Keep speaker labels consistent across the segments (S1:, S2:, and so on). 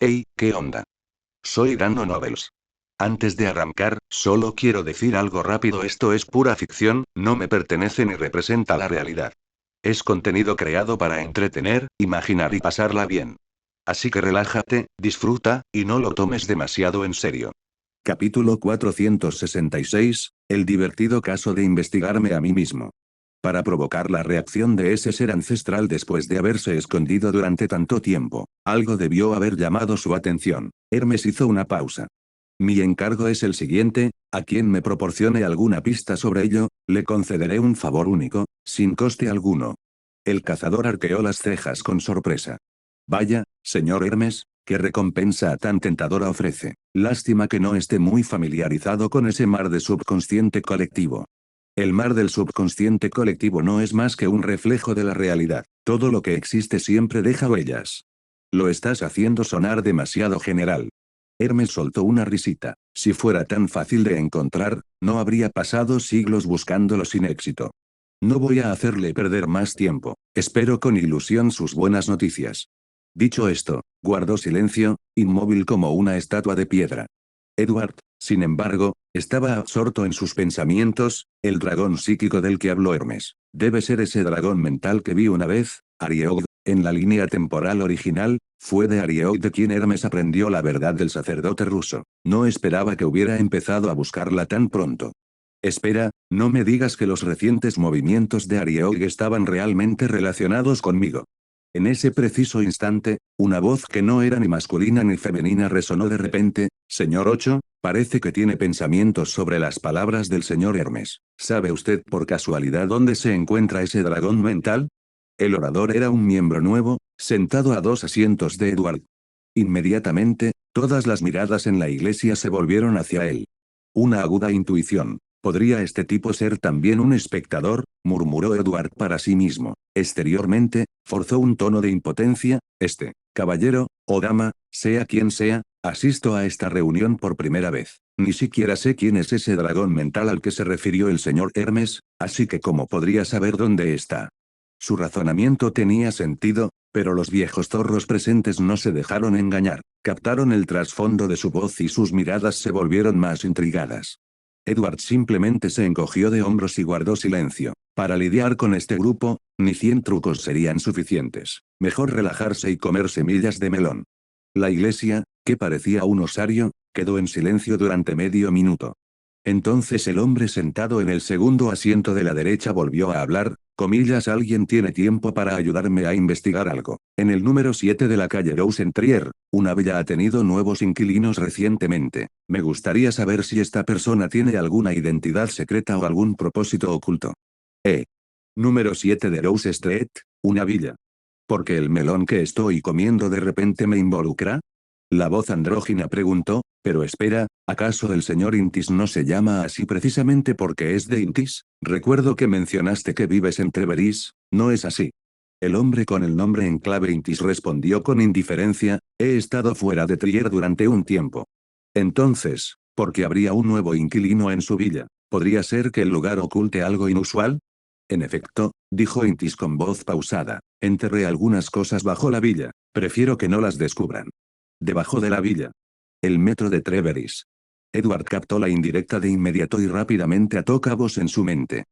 S1: Hey, ¿qué onda? Soy Dando Novels. Antes de arrancar, solo quiero decir algo rápido: esto es pura ficción, no me pertenece ni representa la realidad. Es contenido creado para entretener, imaginar y pasarla bien. Así que relájate, disfruta, y no lo tomes demasiado en serio.
S2: Capítulo 466, el divertido caso de investigarme a mí mismo. Para provocar la reacción de ese ser ancestral después de haberse escondido durante tanto tiempo, algo debió haber llamado su atención. Hermes hizo una pausa. Mi encargo es el siguiente: a quien me proporcione alguna pista sobre ello, le concederé un favor único, sin coste alguno. El cazador arqueó las cejas con sorpresa. Vaya, señor Hermes, ¿qué recompensa tan tentadora ofrece? Lástima que no esté muy familiarizado con ese mar de subconsciente colectivo. El mar del subconsciente colectivo no es más que un reflejo de la realidad. Todo lo que existe siempre deja huellas. Lo estás haciendo sonar demasiado general. Hermes soltó una risita. Si fuera tan fácil de encontrar, no habría pasado siglos buscándolo sin éxito. No voy a hacerle perder más tiempo. Espero con ilusión sus buenas noticias. Dicho esto, guardó silencio, inmóvil como una estatua de piedra. Edward, sin embargo, estaba absorto en sus pensamientos. El dragón psíquico del que habló Hermes. Debe ser ese dragón mental que vi una vez, Arieog, en la línea temporal original. Fue de Arieog de quien Hermes aprendió la verdad del sacerdote ruso. No esperaba que hubiera empezado a buscarla tan pronto. Espera, no me digas que los recientes movimientos de Arieog estaban realmente relacionados conmigo. En ese preciso instante, una voz que no era ni masculina ni femenina resonó de repente: Señor 8, parece que tiene pensamientos sobre las palabras del señor Hermes. ¿Sabe usted por casualidad dónde se encuentra ese dragón mental? El orador era un miembro nuevo, sentado a 2 asientos de Edward. Inmediatamente, todas las miradas en la iglesia se volvieron hacia él. Una aguda intuición. ¿Podría este tipo ser también un espectador?, murmuró Edward para sí mismo. Exteriormente, forzó un tono de impotencia: caballero, o dama, sea quien sea, asisto a esta reunión por primera vez. Ni siquiera sé quién es ese dragón mental al que se refirió el señor Hermes, así que ¿cómo podría saber dónde está? Su razonamiento tenía sentido, pero los viejos zorros presentes no se dejaron engañar. Captaron el trasfondo de su voz y sus miradas se volvieron más intrigadas. Edward simplemente se encogió de hombros y guardó silencio. Para lidiar con este grupo, ni 100 trucos serían suficientes. Mejor relajarse y comer semillas de melón. La iglesia, que parecía un osario, quedó en silencio durante medio minuto. Entonces el hombre sentado en el segundo asiento de la derecha volvió a hablar: alguien tiene tiempo para ayudarme a investigar algo. En el número 7 de la calle Rose en Trier, una villa ha tenido nuevos inquilinos recientemente. Me gustaría saber si esta persona tiene alguna identidad secreta o algún propósito oculto. Número 7 de Rose Street, una villa. ¿Porque el melón que estoy comiendo de repente me involucra? La voz andrógina preguntó: pero espera, ¿acaso el señor Intis no se llama así precisamente porque es de Intis? Recuerdo que mencionaste que vives en Treveris, ¿no es así? El hombre con el nombre en clave Intis respondió con indiferencia: he estado fuera de Trier durante un tiempo. Entonces, ¿por qué habría un nuevo inquilino en su villa? ¿Podría ser que el lugar oculte algo inusual? En efecto, dijo Intis con voz pausada, enterré algunas cosas bajo la villa. Prefiero que no las descubran. Debajo de la villa. El metro de Treveris. Edward captó la indirecta de inmediato y rápidamente ató cabos en su mente.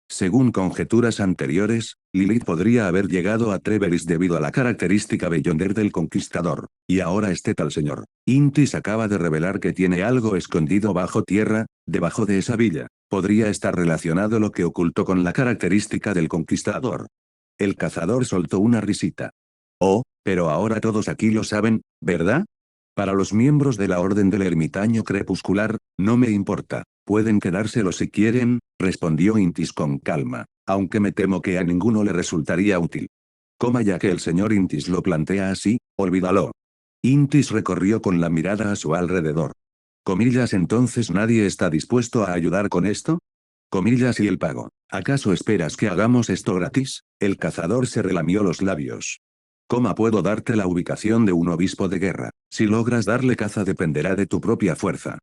S2: Según conjeturas anteriores, Lilith podría haber llegado a Treveris debido a la característica Beyonder del Conquistador. Y ahora este tal señor Intis acaba de revelar que tiene algo escondido bajo tierra, debajo de esa villa. ¿Podría estar relacionado lo que ocultó con la característica del Conquistador? El cazador soltó una risita. Oh, pero ahora todos aquí lo saben, ¿verdad? Para los miembros de la Orden del Ermitaño Crepuscular, no me importa. Pueden quedárselo si quieren, respondió Intis con calma, aunque me temo que a ninguno le resultaría útil. Coma, ya que el señor Intis lo plantea así, olvídalo. Intis recorrió con la mirada a su alrededor. Entonces nadie está dispuesto a ayudar con esto. Y el pago. ¿Acaso esperas que hagamos esto gratis? El cazador se relamió los labios. Puedo darte la ubicación de un obispo de guerra. Si logras darle caza dependerá de tu propia fuerza.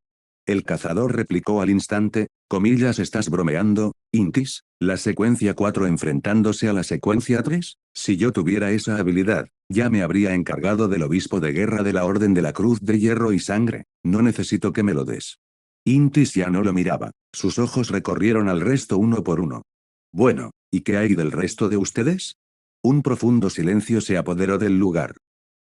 S2: El cazador replicó al instante, comillas, ¿estás bromeando, Intis? ¿La secuencia 4 enfrentándose a la secuencia 3? Si yo tuviera esa habilidad, ya me habría encargado del obispo de guerra de la Orden de la Cruz de Hierro y Sangre, no necesito que me lo des. Intis ya no lo miraba, sus ojos recorrieron al resto uno por uno. Bueno, ¿y qué hay del resto de ustedes? Un profundo silencio se apoderó del lugar.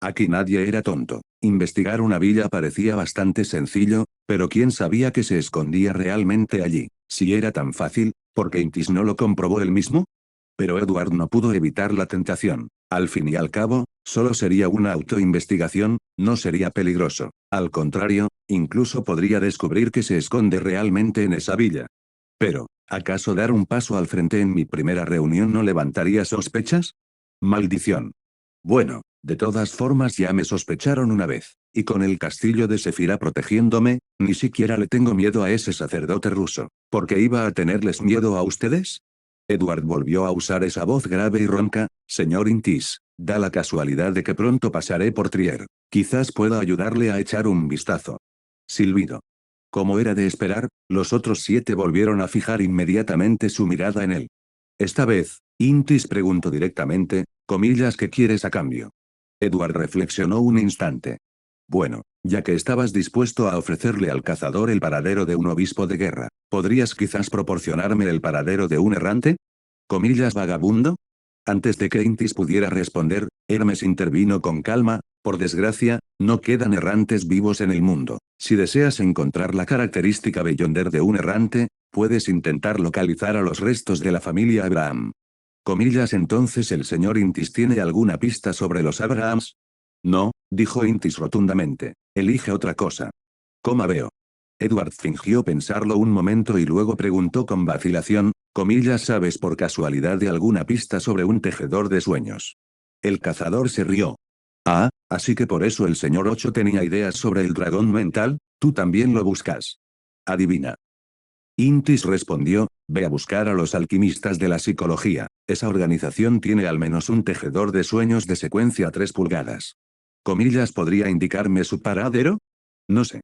S2: Aquí nadie era tonto. Investigar una villa parecía bastante sencillo, pero ¿quién sabía que se escondía realmente allí? Si era tan fácil, ¿por qué Intis no lo comprobó él mismo? Pero Edward no pudo evitar la tentación. Al fin y al cabo, solo sería una autoinvestigación, no sería peligroso. Al contrario, incluso podría descubrir que se esconde realmente en esa villa. Pero, ¿acaso dar un paso al frente en mi primera reunión no levantaría sospechas? Maldición. Bueno, de todas formas ya me sospecharon una vez, y con el castillo de Sefira protegiéndome, ni siquiera le tengo miedo a ese sacerdote ruso. ¿Por qué iba a tenerles miedo a ustedes? Edward volvió a usar esa voz grave y ronca, señor Intis, da la casualidad de que pronto pasaré por Trier. Quizás pueda ayudarle a echar un vistazo. Silbido. Como era de esperar, los otros 7 volvieron a fijar inmediatamente su mirada en él. Esta vez, Intis preguntó directamente, comillas, ¿qué quieres a cambio? Edward reflexionó un instante. Bueno, ya que estabas dispuesto a ofrecerle al cazador el paradero de un obispo de guerra, ¿podrías quizás proporcionarme el paradero de un errante? Comillas, vagabundo. Antes de que Intis pudiera responder, Hermes intervino con calma, por desgracia, no quedan errantes vivos en el mundo. Si deseas encontrar la característica Beyonder de un errante, puedes intentar localizar a los restos de la familia Abraham. Comillas, entonces el señor Intis tiene alguna pista sobre los Abrahams. No, dijo Intis rotundamente. Elige otra cosa. Coma veo. Edward fingió pensarlo un momento y luego preguntó con vacilación, comillas, ¿sabes por casualidad de alguna pista sobre un tejedor de sueños? El cazador se rió. Ah, así que por eso el señor 8 tenía ideas sobre el dragón mental, tú también lo buscas. Adivina. Intis respondió, ve a buscar a los alquimistas de la psicología, esa organización tiene al menos un tejedor de sueños de secuencia 3 pulgadas. Comillas, ¿podría indicarme su paradero? No sé.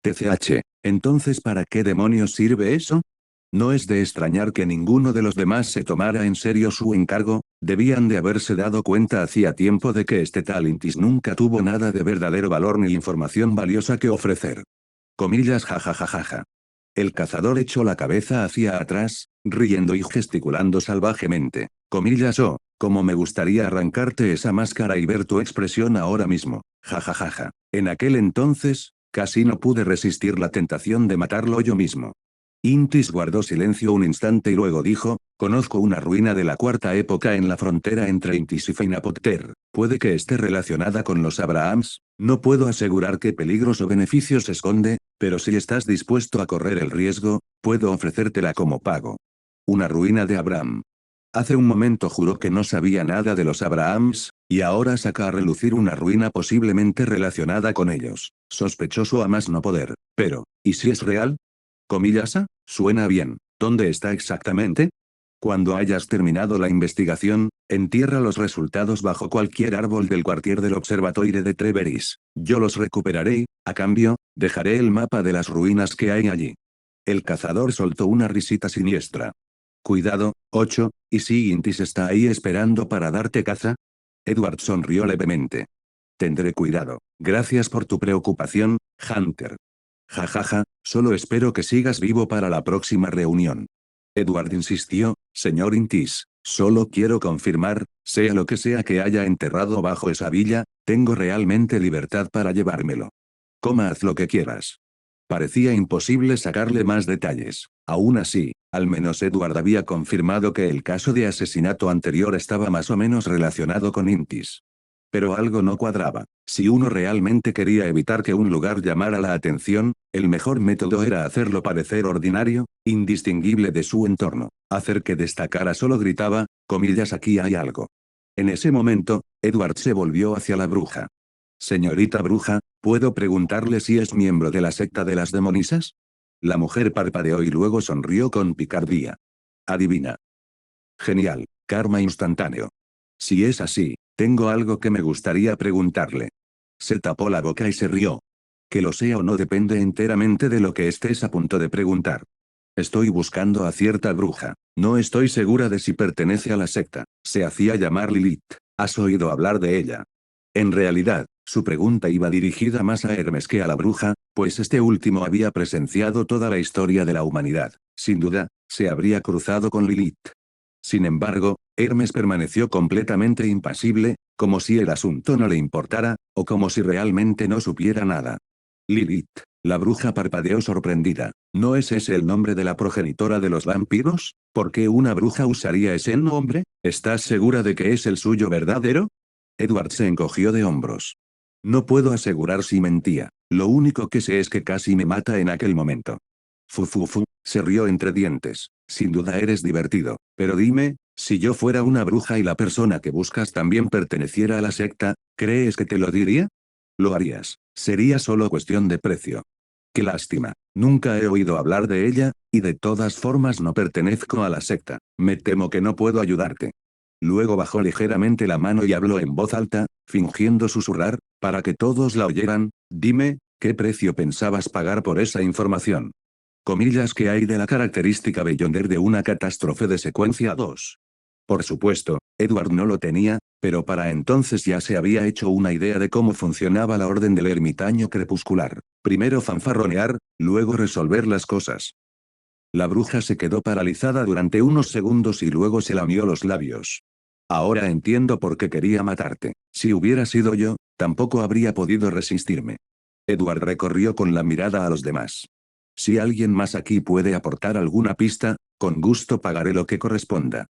S2: TCH, entonces ¿para qué demonios sirve eso? No es de extrañar que ninguno de los demás se tomara en serio su encargo, debían de haberse dado cuenta hacía tiempo de que este tal Intis nunca tuvo nada de verdadero valor ni información valiosa que ofrecer. Comillas, jajajajaja. El cazador echó la cabeza hacia atrás, riendo y gesticulando salvajemente. Comillas, oh, como me gustaría arrancarte esa máscara y ver tu expresión ahora mismo. Jajajaja. En aquel entonces, casi no pude resistir la tentación de matarlo yo mismo. Intis guardó silencio un instante y luego dijo, conozco una ruina de la cuarta época en la frontera entre Intis y Feinapopter, puede que esté relacionada con los Abrahams, no puedo asegurar qué peligros o beneficios esconde, pero si estás dispuesto a correr el riesgo, puedo ofrecértela como pago. Una ruina de Abraham. Hace un momento juró que no sabía nada de los Abrahams, y ahora saca a relucir una ruina posiblemente relacionada con ellos. Sospechoso a más no poder. Pero, ¿y si es real? Comillas, suena bien. ¿Dónde está exactamente? Cuando hayas terminado la investigación, entierra los resultados bajo cualquier árbol del cuartier del observatorio de Treveris. Yo los recuperaré y, a cambio, dejaré el mapa de las ruinas que hay allí. El cazador soltó una risita siniestra. Cuidado, 8, ¿y si Intis está ahí esperando para darte caza? Edward sonrió levemente. Tendré cuidado. Gracias por tu preocupación, Hunter. Jajaja, solo espero que sigas vivo para la próxima reunión. Edward insistió, señor Intis, solo quiero confirmar, sea lo que sea que haya enterrado bajo esa villa, tengo realmente libertad para llevármelo. Coma, haz lo que quieras. Parecía imposible sacarle más detalles. Aún así, al menos Edward había confirmado que el caso de asesinato anterior estaba más o menos relacionado con Intis. Pero algo no cuadraba. Si uno realmente quería evitar que un lugar llamara la atención, el mejor método era hacerlo parecer ordinario, indistinguible de su entorno. Hacer que destacara solo gritaba, comillas, aquí hay algo. En ese momento, Edward se volvió hacia la bruja. Señorita bruja, ¿puedo preguntarle si es miembro de la secta de las demonisas? La mujer parpadeó y luego sonrió con picardía. Adivina. Genial, karma instantáneo. Si es así, tengo algo que me gustaría preguntarle. Se tapó la boca y se rió. Que lo sea o no depende enteramente de lo que estés a punto de preguntar. Estoy buscando a cierta bruja. No estoy segura de si pertenece a la secta. Se hacía llamar Lilith. ¿Has oído hablar de ella? En realidad, su pregunta iba dirigida más a Hermes que a la bruja, pues este último había presenciado toda la historia de la humanidad. Sin duda, se habría cruzado con Lilith. Sin embargo, Hermes permaneció completamente impasible, como si el asunto no le importara, o como si realmente no supiera nada. Lilith. La bruja parpadeó sorprendida. ¿No es ese el nombre de la progenitora de los vampiros? ¿Por qué una bruja usaría ese nombre? ¿Estás segura de que es el suyo verdadero? Edward se encogió de hombros. No puedo asegurar si mentía. Lo único que sé es que casi me mata en aquel momento. Fu, se rió entre dientes. Sin duda eres divertido. Pero dime, si yo fuera una bruja y la persona que buscas también perteneciera a la secta, ¿crees que te lo diría? Lo harías. Sería solo cuestión de precio. Qué lástima. Nunca he oído hablar de ella, y de todas formas no pertenezco a la secta. Me temo que no puedo ayudarte. Luego bajó ligeramente la mano y habló en voz alta, fingiendo susurrar, para que todos la oyeran. Dime, ¿qué precio pensabas pagar por esa información? Comillas que hay de la característica Beyonder de una catástrofe de secuencia 2. Por supuesto, Edward no lo tenía, pero para entonces ya se había hecho una idea de cómo funcionaba la Orden del Ermitaño Crepuscular. Primero fanfarronear, luego resolver las cosas. La bruja se quedó paralizada durante unos segundos y luego se lamió los labios. Ahora entiendo por qué quería matarte. Si hubiera sido yo, tampoco habría podido resistirme. Edward recorrió con la mirada a los demás. Si alguien más aquí puede aportar alguna pista, con gusto pagaré lo que corresponda.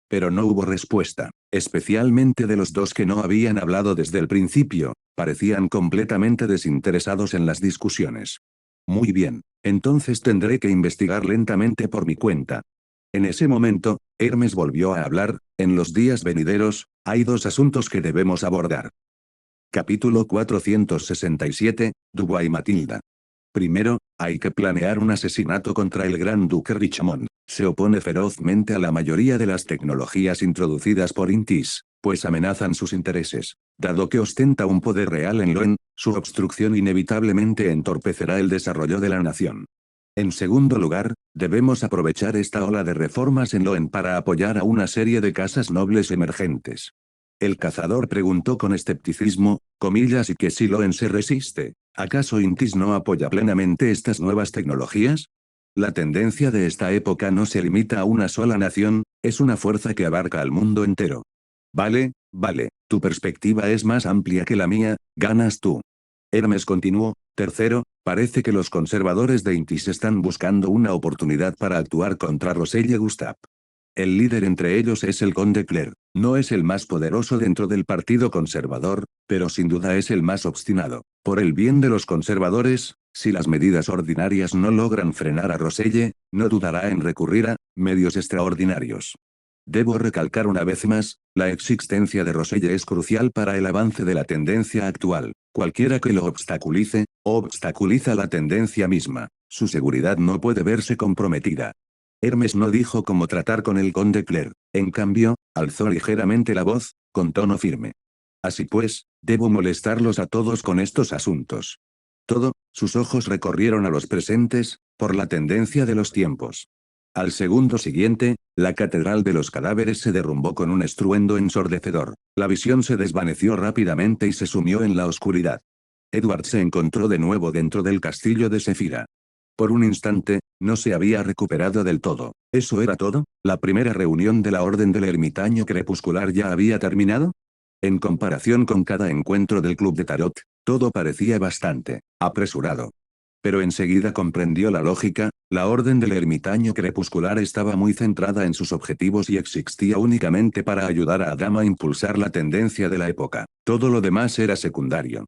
S2: Pero no hubo respuesta, especialmente de los dos que no habían hablado desde el principio, parecían completamente desinteresados en las discusiones. Muy bien, entonces tendré que investigar lentamente por mi cuenta. En ese momento, Hermes volvió a hablar. En los días venideros, hay dos asuntos que debemos abordar. Capítulo 467, Dubois y Matilda. Primero, hay que planear un asesinato contra el Gran Duque Richmond. Se opone ferozmente a la mayoría de las tecnologías introducidas por Intis, pues amenazan sus intereses. Dado que ostenta un poder real en Loen, su obstrucción inevitablemente entorpecerá el desarrollo de la nación. En segundo lugar, debemos aprovechar esta ola de reformas en Loen para apoyar a una serie de casas nobles emergentes. El cazador preguntó con escepticismo, comillas, y que si Loen se resiste, ¿acaso Intis no apoya plenamente estas nuevas tecnologías? La tendencia de esta época no se limita a una sola nación, es una fuerza que abarca al mundo entero. Vale, tu perspectiva es más amplia que la mía, ganas tú. Hermes continuó. Tercero, parece que los conservadores de Intis están buscando una oportunidad para actuar contra Roselle Gustave. El líder entre ellos es el conde Claire. No es el más poderoso dentro del partido conservador, pero sin duda es el más obstinado. Por el bien de los conservadores, si las medidas ordinarias no logran frenar a Roselle, no dudará en recurrir a medios extraordinarios. Debo recalcar una vez más, la existencia de Roselle es crucial para el avance de la tendencia actual. Cualquiera que lo obstaculice, obstaculiza la tendencia misma. Su seguridad no puede verse comprometida. Hermes no dijo cómo tratar con el conde Claire. En cambio, alzó ligeramente la voz, con tono firme. Así pues, debo molestarlos a todos con estos asuntos. Sus ojos recorrieron a los presentes, por la tendencia de los tiempos. Al segundo siguiente, la catedral de los cadáveres se derrumbó con un estruendo ensordecedor. La visión se desvaneció rápidamente y se sumió en la oscuridad. Edward se encontró de nuevo dentro del castillo de Sefira. Por un instante, no se había recuperado del todo. ¿Eso era todo? ¿La primera reunión de la Orden del Ermitaño Crepuscular ya había terminado? En comparación con cada encuentro del Club de Tarot, todo parecía bastante apresurado. Pero enseguida comprendió la lógica, la Orden del Ermitaño Crepuscular estaba muy centrada en sus objetivos y existía únicamente para ayudar a Adam a impulsar la tendencia de la época. Todo lo demás era secundario.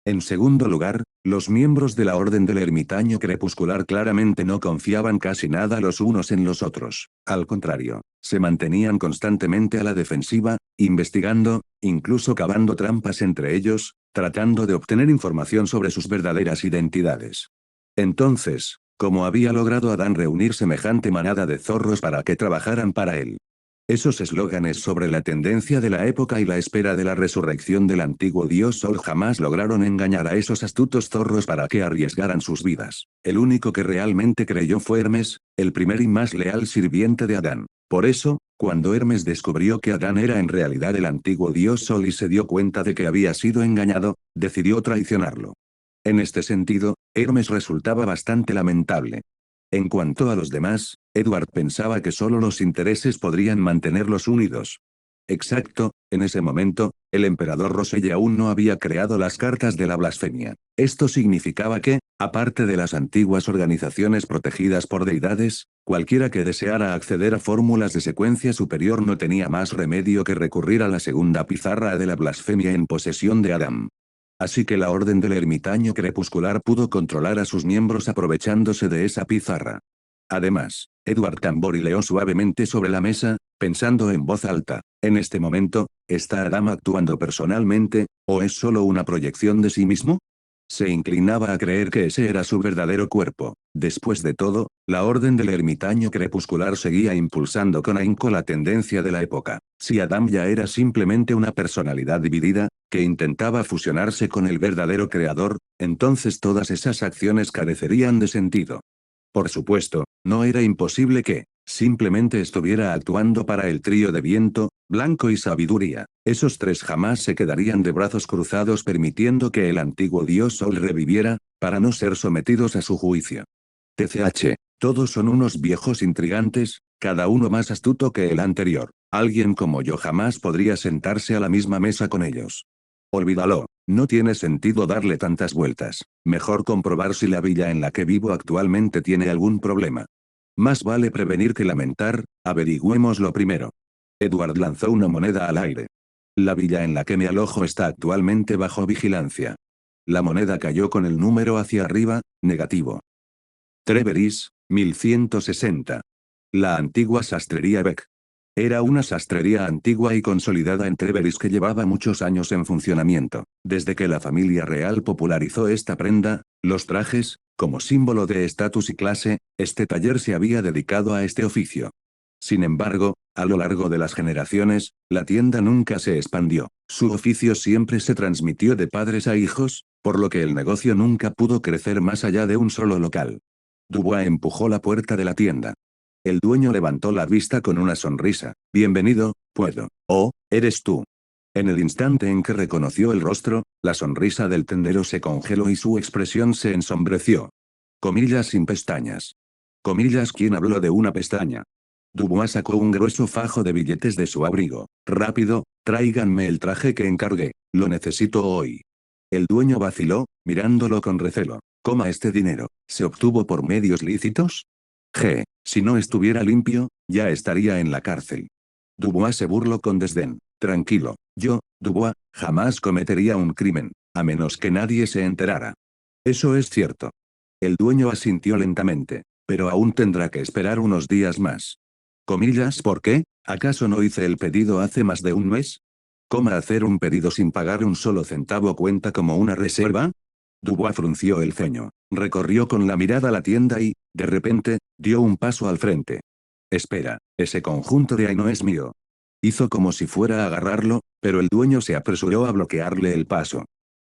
S2: En segundo lugar, los miembros de la Orden del Ermitaño Crepuscular claramente no confiaban casi nada los unos en los otros. Al contrario, se mantenían constantemente a la defensiva, investigando, incluso cavando trampas entre ellos, tratando de obtener información sobre sus verdaderas identidades. Entonces, ¿cómo había logrado Adán reunir semejante manada de zorros para que trabajaran para él? Esos eslóganes sobre la tendencia de la época y la espera de la resurrección del antiguo dios Sol jamás lograron engañar a esos astutos zorros para que arriesgaran sus vidas. El único que realmente creyó fue Hermes, el primer y más leal sirviente de Adán. Por eso, cuando Hermes descubrió que Adán era en realidad el antiguo dios Sol y se dio cuenta de que había sido engañado, decidió traicionarlo. En este sentido, Hermes resultaba bastante lamentable. En cuanto a los demás, Edward pensaba que solo los intereses podrían mantenerlos unidos. Exacto, en ese momento, el emperador Roselle aún no había creado las cartas de la blasfemia. Esto significaba que, aparte de las antiguas organizaciones protegidas por deidades, cualquiera que deseara acceder a fórmulas de secuencia superior no tenía más remedio que recurrir a la segunda pizarra de la blasfemia en posesión de Adam. Así que la Orden del Ermitaño Crepuscular pudo controlar a sus miembros aprovechándose de esa pizarra. Además, Edward tamborileó suavemente sobre la mesa, pensando en voz alta, en este momento, ¿está Adam actuando personalmente, o es solo una proyección de sí mismo? Se inclinaba a creer que ese era su verdadero cuerpo. Después de todo, la Orden del Ermitaño Crepuscular seguía impulsando con ahínco la tendencia de la época. Si Adam ya era simplemente una personalidad dividida, que intentaba fusionarse con el verdadero creador, entonces todas esas acciones carecerían de sentido. Por supuesto, no era imposible que, simplemente estuviera actuando para el trío de viento, blanco y sabiduría. Esos tres jamás se quedarían de brazos cruzados permitiendo que el antiguo dios Sol reviviera, para no ser sometidos a su juicio. TCH, todos son unos viejos intrigantes, cada uno más astuto que el anterior. Alguien como yo jamás podría sentarse a la misma mesa con ellos. Olvídalo, no tiene sentido darle tantas vueltas. Mejor comprobar si la villa en la que vivo actualmente tiene algún problema. Más vale prevenir que lamentar, averigüémoslo primero. Edward lanzó una moneda al aire. La villa en la que me alojo está actualmente bajo vigilancia. La moneda cayó con el número hacia arriba, negativo. Treveris, 1160. La antigua sastrería Beck. Era una sastrería antigua y consolidada en Treveris que llevaba muchos años en funcionamiento. Desde que la familia real popularizó esta prenda, los trajes, como símbolo de estatus y clase, este taller se había dedicado a este oficio. Sin embargo, a lo largo de las generaciones, la tienda nunca se expandió. Su oficio siempre se transmitió de padres a hijos, por lo que el negocio nunca pudo crecer más allá de un solo local. Dubois empujó la puerta de la tienda. El dueño levantó la vista con una sonrisa. Bienvenido, puedo. Oh, eres tú. En el instante en que reconoció el rostro, la sonrisa del tendero se congeló y su expresión se ensombreció. Comillas sin pestañas. Comillas, ¿quién habló de una pestaña? Dubois sacó un grueso fajo de billetes de su abrigo. Rápido, tráiganme el traje que encargué, lo necesito hoy. El dueño vaciló, mirándolo con recelo. Coma este dinero, ¿se obtuvo por medios lícitos? Si no estuviera limpio, ya estaría en la cárcel. Dubois se burló con desdén. Tranquilo, yo, Dubois, jamás cometería un crimen, a menos que nadie se enterara. Eso es cierto. El dueño asintió lentamente, pero aún tendrá que esperar unos días más. Comillas, ¿por qué? ¿Acaso no hice el pedido hace más de un mes? ¿Cómo hacer un pedido sin pagar un solo centavo cuenta como una reserva? Dubois frunció el ceño, recorrió con la mirada la tienda y, de repente, dio un paso al frente. Espera, ese conjunto de ahí no es mío. Hizo como si fuera a agarrarlo, pero el dueño se apresuró a bloquearle el paso.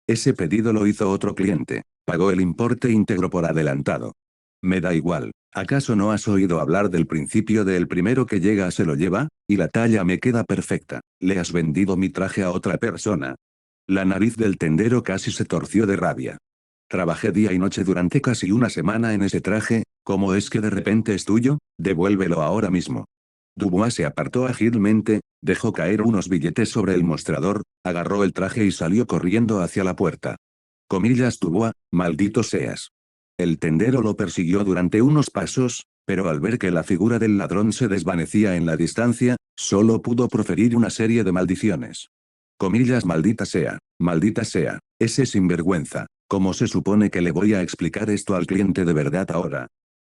S2: Ese pedido lo hizo otro cliente, pagó el importe íntegro por adelantado. Me da igual, ¿acaso no has oído hablar del principio de el primero que llega se lo lleva? Y la talla me queda perfecta, ¿le has vendido mi traje a otra persona? La nariz del tendero casi se torció de rabia. Trabajé día y noche durante casi una semana en ese traje, ¿cómo es que de repente es tuyo? Devuélvelo ahora mismo. Dubois se apartó ágilmente, dejó caer unos billetes sobre el mostrador, agarró el traje y salió corriendo hacia la puerta. Comillas Dubois, maldito seas. El tendero lo persiguió durante unos pasos, pero al ver que la figura del ladrón se desvanecía en la distancia, solo pudo proferir una serie de maldiciones. Comillas maldita sea, ese sinvergüenza, ¿cómo se supone que le voy a explicar esto al cliente de verdad ahora?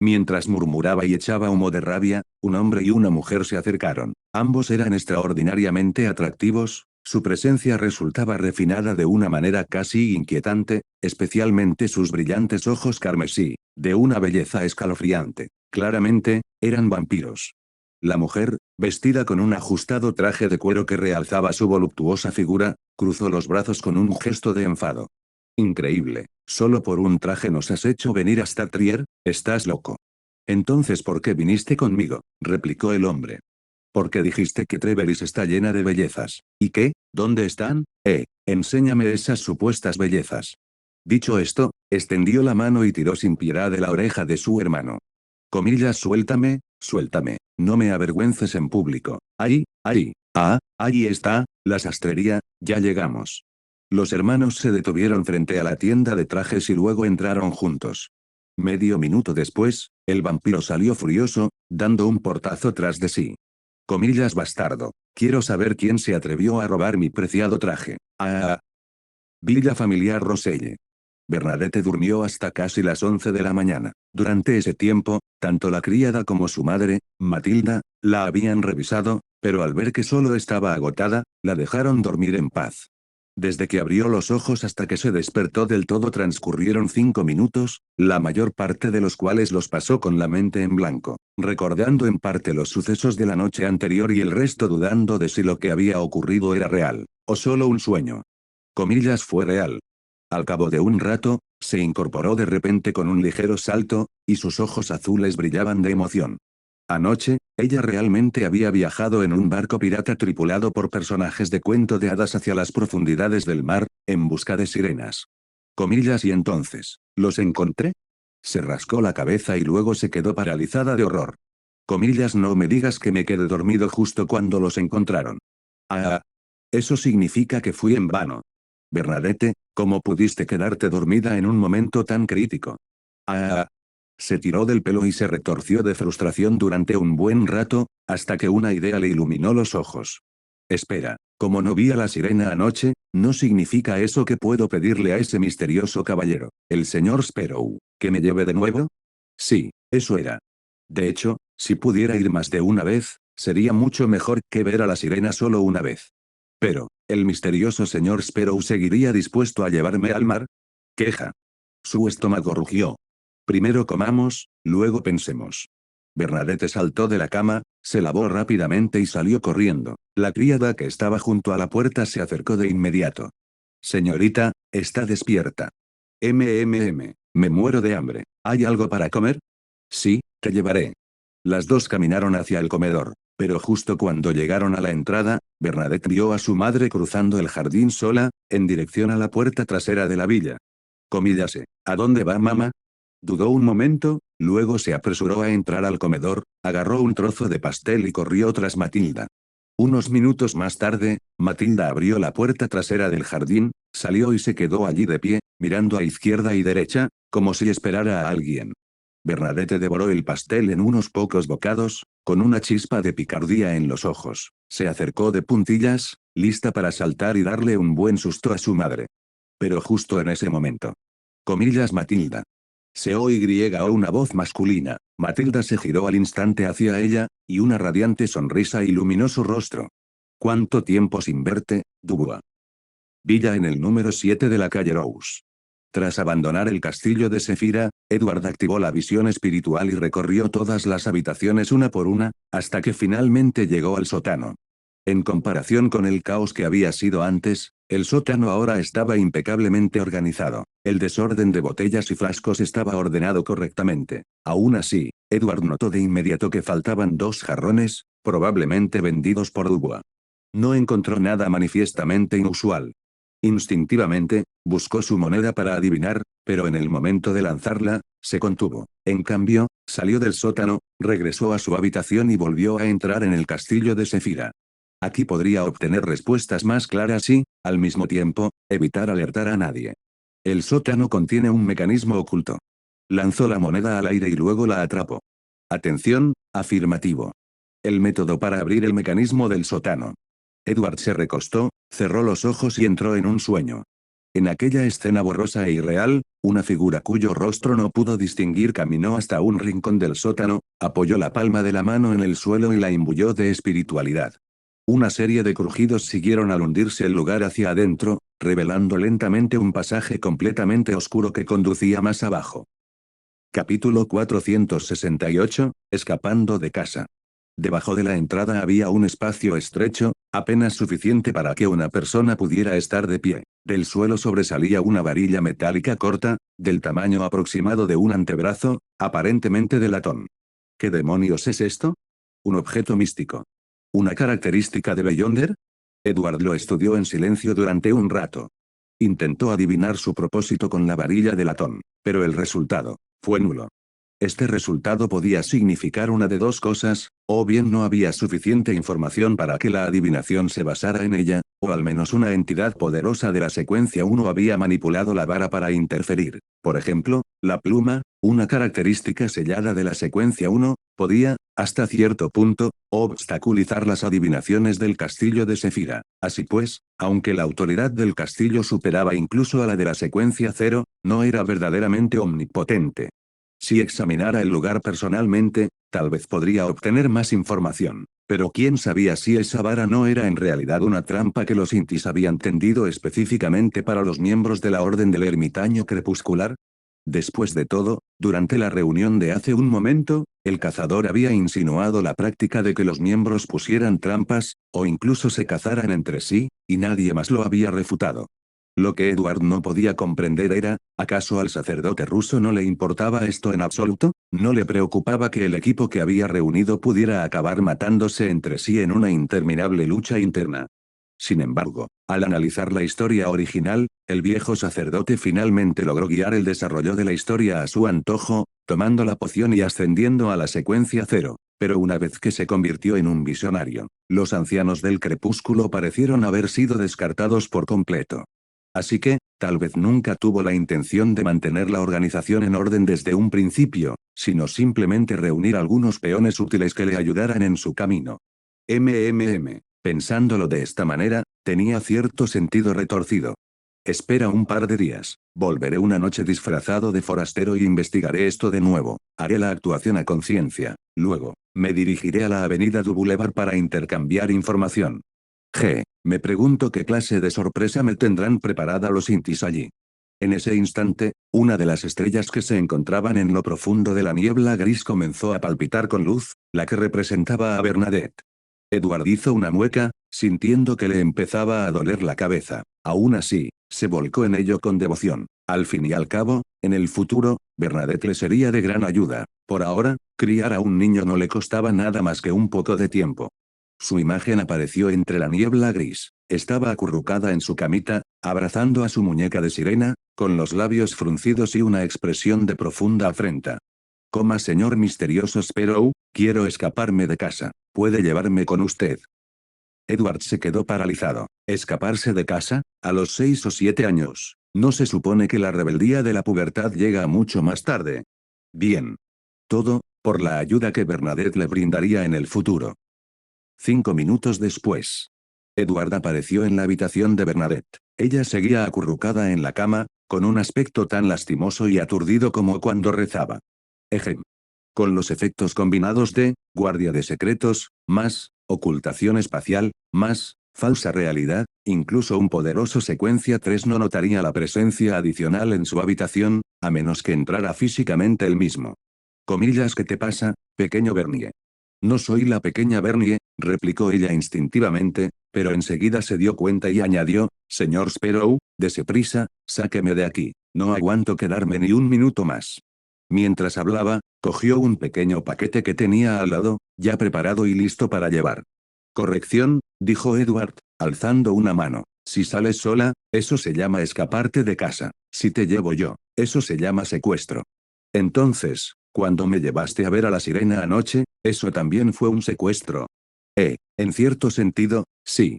S2: Mientras murmuraba y echaba humo de rabia, un hombre y una mujer se acercaron. Ambos eran extraordinariamente atractivos, su presencia resultaba refinada de una manera casi inquietante, especialmente sus brillantes ojos carmesí, de una belleza escalofriante. Claramente, eran vampiros. La mujer, vestida con un ajustado traje de cuero que realzaba su voluptuosa figura, cruzó los brazos con un gesto de enfado. Increíble, solo por un traje nos has hecho venir hasta Trier, ¿estás loco? Entonces, ¿por qué viniste conmigo?, replicó el hombre. Porque dijiste que Treveris está llena de bellezas. ¿Y qué? ¿Dónde están? Enséñame esas supuestas bellezas. Dicho esto, extendió la mano y tiró sin piedad de la oreja de su hermano. Comillas, suéltame, suéltame, no me avergüences en público. Ahí, ahí, ahí está, la sastrería, ya llegamos. Los hermanos se detuvieron frente a la tienda de trajes y luego entraron juntos. Medio minuto después, el vampiro salió furioso, dando un portazo tras de sí. Comillas, bastardo, quiero saber quién se atrevió a robar mi preciado traje. Villa familiar Roselle. Bernadette durmió hasta casi las 11 de la mañana. Durante ese tiempo, tanto la criada como su madre, Matilda, la habían revisado, pero al ver que solo estaba agotada, la dejaron dormir en paz. Desde que abrió los ojos hasta que se despertó del todo transcurrieron 5 minutos, la mayor parte de los cuales los pasó con la mente en blanco, recordando en parte los sucesos de la noche anterior y el resto dudando de si lo que había ocurrido era real, o solo un sueño. Comillas, fue real. Al cabo de un rato, se incorporó de repente con un ligero salto, y sus ojos azules brillaban de emoción. Anoche, ella realmente había viajado en un barco pirata tripulado por personajes de cuento de hadas hacia las profundidades del mar, en busca de sirenas. Comillas, y entonces, ¿los encontré? Se rascó la cabeza y luego se quedó paralizada de horror. Comillas, no me digas que me quedé dormido justo cuando los encontraron. Eso significa que fui en vano. Bernadette, ¿cómo pudiste quedarte dormida en un momento tan crítico? Se tiró del pelo y se retorció de frustración durante un buen rato, hasta que una idea le iluminó los ojos. Espera, como no vi a la sirena anoche, ¿no significa eso que puedo pedirle a ese misterioso caballero, el señor Sparrow, que me lleve de nuevo? Sí, eso era. De hecho, si pudiera ir más de una vez, sería mucho mejor que ver a la sirena solo una vez. Pero, ¿el misterioso señor Sparrow seguiría dispuesto a llevarme al mar? Queja. Su estómago rugió. Primero comamos, luego pensemos. Bernadette saltó de la cama, se lavó rápidamente y salió corriendo. La criada que estaba junto a la puerta se acercó de inmediato. Señorita, está despierta. Me muero de hambre. ¿Hay algo para comer? Sí, te llevaré. Las dos caminaron hacia el comedor. Pero justo cuando llegaron a la entrada, Bernadette vio a su madre cruzando el jardín sola, en dirección a la puerta trasera de la villa. Comíllase, ¿a dónde va mamá? Dudó un momento, luego se apresuró a entrar al comedor, agarró un trozo de pastel y corrió tras Matilda. Unos minutos más tarde, Matilda abrió la puerta trasera del jardín, salió y se quedó allí de pie, mirando a izquierda y derecha, como si esperara a alguien. Bernadette devoró el pastel en unos pocos bocados, con una chispa de picardía en los ojos. Se acercó de puntillas, lista para saltar y darle un buen susto a su madre. Pero justo en ese momento. Comillas, Matilda. Se oyó una voz masculina. Matilda se giró al instante hacia ella, y una radiante sonrisa iluminó su rostro. ¿Cuánto tiempo sin verte, Dubois? Villa en el número 7 de la calle Rose. Tras abandonar el castillo de Sefira, Edward activó la visión espiritual y recorrió todas las habitaciones una por una, hasta que finalmente llegó al sótano. En comparación con el caos que había sido antes, el sótano ahora estaba impecablemente organizado. El desorden de botellas y frascos estaba ordenado correctamente. Aún así, Edward notó de inmediato que faltaban 2 jarrones, probablemente vendidos por Dubois. No encontró nada manifiestamente inusual. Instintivamente, buscó su moneda para adivinar, pero en el momento de lanzarla, se contuvo. En cambio, salió del sótano, regresó a su habitación y volvió a entrar en el castillo de Sefira. Aquí podría obtener respuestas más claras y, al mismo tiempo, evitar alertar a nadie. El sótano contiene un mecanismo oculto. Lanzó la moneda al aire y luego la atrapó. Atención, afirmativo. El método para abrir el mecanismo del sótano. Edward se recostó, cerró los ojos y entró en un sueño. En aquella escena borrosa e irreal, una figura cuyo rostro no pudo distinguir caminó hasta un rincón del sótano, apoyó la palma de la mano en el suelo y la imbuyó de espiritualidad. Una serie de crujidos siguieron al hundirse el lugar hacia adentro, revelando lentamente un pasaje completamente oscuro que conducía más abajo. Capítulo 468, escapando de casa. Debajo de la entrada había un espacio estrecho, apenas suficiente para que una persona pudiera estar de pie. Del suelo sobresalía una varilla metálica corta, del tamaño aproximado de un antebrazo, aparentemente de latón. ¿Qué demonios es esto? Un objeto místico. ¿Una característica de Beyonder? Edward lo estudió en silencio durante un rato. Intentó adivinar su propósito con la varilla de latón, pero el resultado fue nulo. Este resultado podía significar una de dos cosas, o bien no había suficiente información para que la adivinación se basara en ella, o al menos una entidad poderosa de la secuencia 1 había manipulado la vara para interferir. Por ejemplo, la pluma, una característica sellada de la secuencia 1, podía, hasta cierto punto, obstaculizar las adivinaciones del castillo de Sefira. Así pues, aunque la autoridad del castillo superaba incluso a la de la secuencia 0, no era verdaderamente omnipotente. Si examinara el lugar personalmente, tal vez podría obtener más información. Pero ¿quién sabía si esa vara no era en realidad una trampa que los Intis habían tendido específicamente para los miembros de la Orden del Ermitaño Crepuscular? Después de todo, durante la reunión de hace un momento, el cazador había insinuado la práctica de que los miembros pusieran trampas, o incluso se cazaran entre sí, y nadie más lo había refutado. Lo que Edward no podía comprender era, ¿acaso al sacerdote ruso no le importaba esto en absoluto? ¿No le preocupaba que el equipo que había reunido pudiera acabar matándose entre sí en una interminable lucha interna? Sin embargo, al analizar la historia original, el viejo sacerdote finalmente logró guiar el desarrollo de la historia a su antojo, tomando la poción y ascendiendo a la secuencia 0. Pero una vez que se convirtió en un visionario, los ancianos del crepúsculo parecieron haber sido descartados por completo. Así que, tal vez nunca tuvo la intención de mantener la organización en orden desde un principio, sino simplemente reunir algunos peones útiles que le ayudaran en su camino. Pensándolo de esta manera, tenía cierto sentido retorcido. Espera un par de días, volveré una noche disfrazado de forastero y investigaré esto de nuevo, haré la actuación a conciencia, luego, me dirigiré a la avenida du Boulevard para intercambiar información. Me pregunto qué clase de sorpresa me tendrán preparada los Intis allí. En ese instante, una de las estrellas que se encontraban en lo profundo de la niebla gris comenzó a palpitar con luz, la que representaba a Bernadette. Edward hizo una mueca, sintiendo que le empezaba a doler la cabeza. Aún así, se volcó en ello con devoción. Al fin y al cabo, en el futuro, Bernadette le sería de gran ayuda. Por ahora, criar a un niño no le costaba nada más que un poco de tiempo. Su imagen apareció entre la niebla gris. Estaba acurrucada en su camita, abrazando a su muñeca de sirena, con los labios fruncidos y una expresión de profunda afrenta. Señor misterioso Sparrow, quiero escaparme de casa. ¿Puede llevarme con usted? Edward se quedó paralizado. ¿Escaparse de casa? A los 6 o 7 años. ¿No se supone que la rebeldía de la pubertad llega mucho más tarde? Bien. Todo, por la ayuda que Bernadette le brindaría en el futuro. 5 minutos después. Edward apareció en la habitación de Bernadette. Ella seguía acurrucada en la cama, con un aspecto tan lastimoso y aturdido como cuando rezaba. Ejem. Con los efectos combinados de, guardia de secretos, más, ocultación espacial, más, falsa realidad, incluso un poderoso secuencia 3 no notaría la presencia adicional en su habitación, a menos que entrara físicamente él mismo. Comillas, ¿qué te pasa, pequeño Bernie? No soy la pequeña Bernie, replicó ella instintivamente, pero enseguida se dio cuenta y añadió, señor Sparrow, dese prisa, sáqueme de aquí, no aguanto quedarme ni un minuto más. Mientras hablaba, cogió un pequeño paquete que tenía al lado, ya preparado y listo para llevar. Corrección, dijo Edward, alzando una mano. Si sales sola, eso se llama escaparte de casa. Si te llevo yo, eso se llama secuestro. Entonces, cuando me llevaste a ver a la sirena anoche, eso también fue un secuestro. En cierto sentido, sí.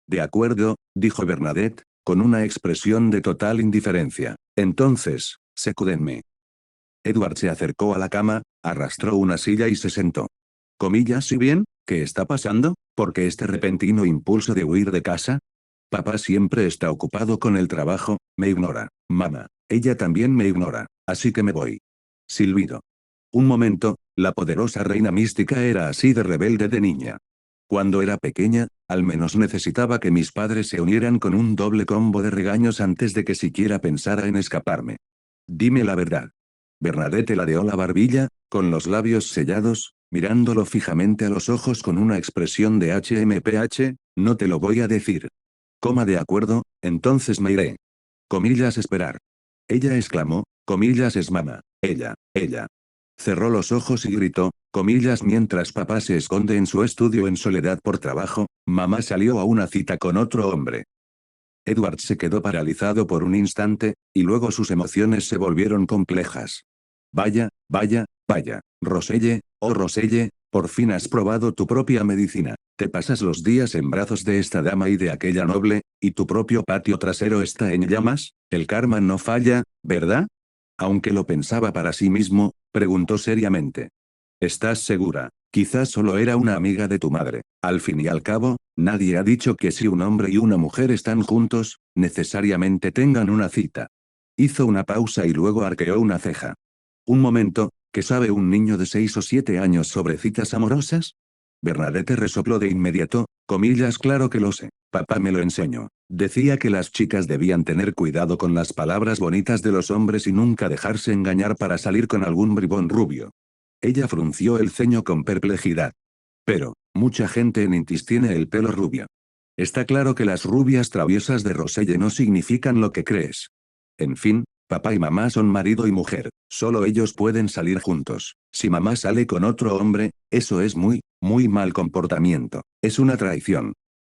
S2: De acuerdo, dijo Bernadette, con una expresión de total indiferencia. Entonces, sacúdenme. Edward se acercó a la cama, arrastró una silla y se sentó. Comillas, ¿y bien? ¿Qué está pasando? ¿Por qué este repentino impulso de huir de casa? Papá siempre está ocupado con el trabajo, me ignora. Mamá, ella también me ignora, así que me voy. Silbido. Un momento, la poderosa reina mística era así de rebelde de niña. Cuando era pequeña, al menos necesitaba que mis padres se unieran con un doble combo de regaños antes de que siquiera pensara en escaparme. Dime la verdad. Bernadette ladeó la barbilla, con los labios sellados, mirándolo fijamente a los ojos con una expresión de HMPH, no te lo voy a decir. Coma de acuerdo, entonces me iré. Comillas esperar. Ella exclamó, comillas es mamá, ella. Cerró los ojos y gritó, comillas mientras papá se esconde en su estudio en soledad por trabajo, mamá salió a una cita con otro hombre. Edward se quedó paralizado por un instante, y luego sus emociones se volvieron complejas. Vaya, Roselle, oh Roselle, por fin has probado tu propia medicina. Te pasas los días en brazos de esta dama y de aquella noble, y tu propio patio trasero está en llamas, el karma no falla, ¿verdad? Aunque lo pensaba para sí mismo, preguntó seriamente. ¿Estás segura? Quizás solo era una amiga de tu madre. Al fin y al cabo, nadie ha dicho que si un hombre y una mujer están juntos, necesariamente tengan una cita. Hizo una pausa y luego arqueó una ceja. Un momento, ¿qué sabe un niño de 6 o 7 años sobre citas amorosas? Bernadette resopló de inmediato, comillas claro que lo sé, papá me lo enseñó. Decía que las chicas debían tener cuidado con las palabras bonitas de los hombres y nunca dejarse engañar para salir con algún bribón rubio. Ella frunció el ceño con perplejidad. Pero, mucha gente en Intis tiene el pelo rubio. Está claro que las rubias traviesas de Roselle no significan lo que crees. En fin, papá y mamá son marido y mujer, solo ellos pueden salir juntos. Si mamá sale con otro hombre, eso es muy mal comportamiento, es una traición.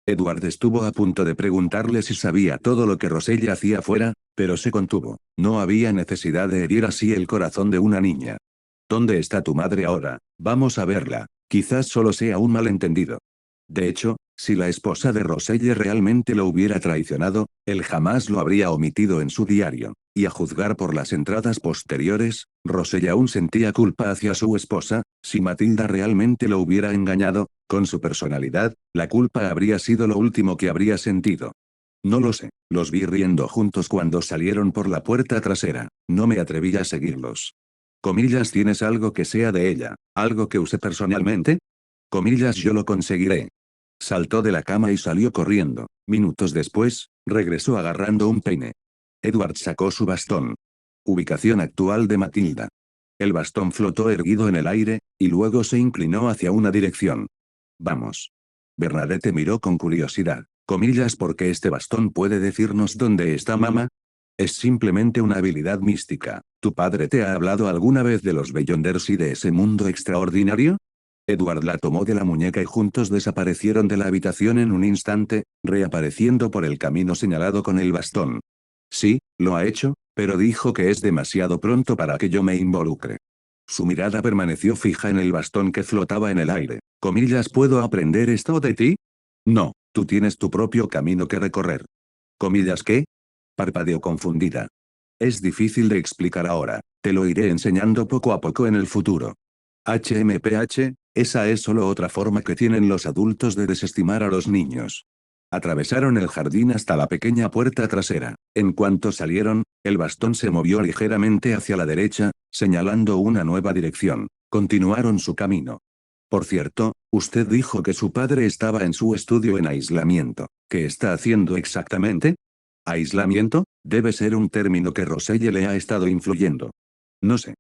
S2: Edward estuvo a punto de preguntarle si sabía todo lo que Roselle hacía fuera, pero se contuvo. No había necesidad de herir así el corazón de una niña. ¿Dónde está tu madre ahora? Vamos a verla. Quizás solo sea un malentendido. De hecho, si la esposa de Roselle realmente lo hubiera traicionado, él jamás lo habría omitido en su diario. Y a juzgar por las entradas posteriores, Roselle aún sentía culpa hacia su esposa, si Matilda realmente lo hubiera engañado, con su personalidad, la culpa habría sido lo último que habría sentido. No lo sé, los vi riendo juntos cuando salieron por la puerta trasera, no me atreví a seguirlos. Comillas ¿tienes algo que sea de ella, algo que use personalmente? Comillas yo lo conseguiré. Saltó de la cama y salió corriendo. Minutos después, regresó agarrando un peine. Edward sacó su bastón. Ubicación actual de Matilda. El bastón flotó erguido en el aire, y luego se inclinó hacia una dirección. Vamos. Bernadette miró con curiosidad. Comillas porque este bastón puede decirnos dónde está mamá. Es simplemente una habilidad mística. ¿Tu padre te ha hablado alguna vez de los Beyonders y de ese mundo extraordinario? Edward la tomó de la muñeca y juntos desaparecieron de la habitación en un instante, reapareciendo por el camino señalado con el bastón. Sí, lo ha hecho, pero dijo que es demasiado pronto para que yo me involucre. Su mirada permaneció fija en el bastón que flotaba en el aire. Comillas ¿puedo aprender esto de ti? No, tú tienes tu propio camino que recorrer. Comillas ¿qué? Parpadeó confundida. Es difícil de explicar ahora, te lo iré enseñando poco a poco en el futuro. HMPH, esa es solo otra forma que tienen los adultos de desestimar a los niños. Atravesaron el jardín hasta la pequeña puerta trasera. En cuanto salieron, el bastón se movió ligeramente hacia la derecha, señalando una nueva dirección. Continuaron su camino. Por cierto, usted dijo que su padre estaba en su estudio en aislamiento. ¿Qué está haciendo exactamente? ¿Aislamiento? Debe ser un término que Roselle le ha estado influyendo. No sé.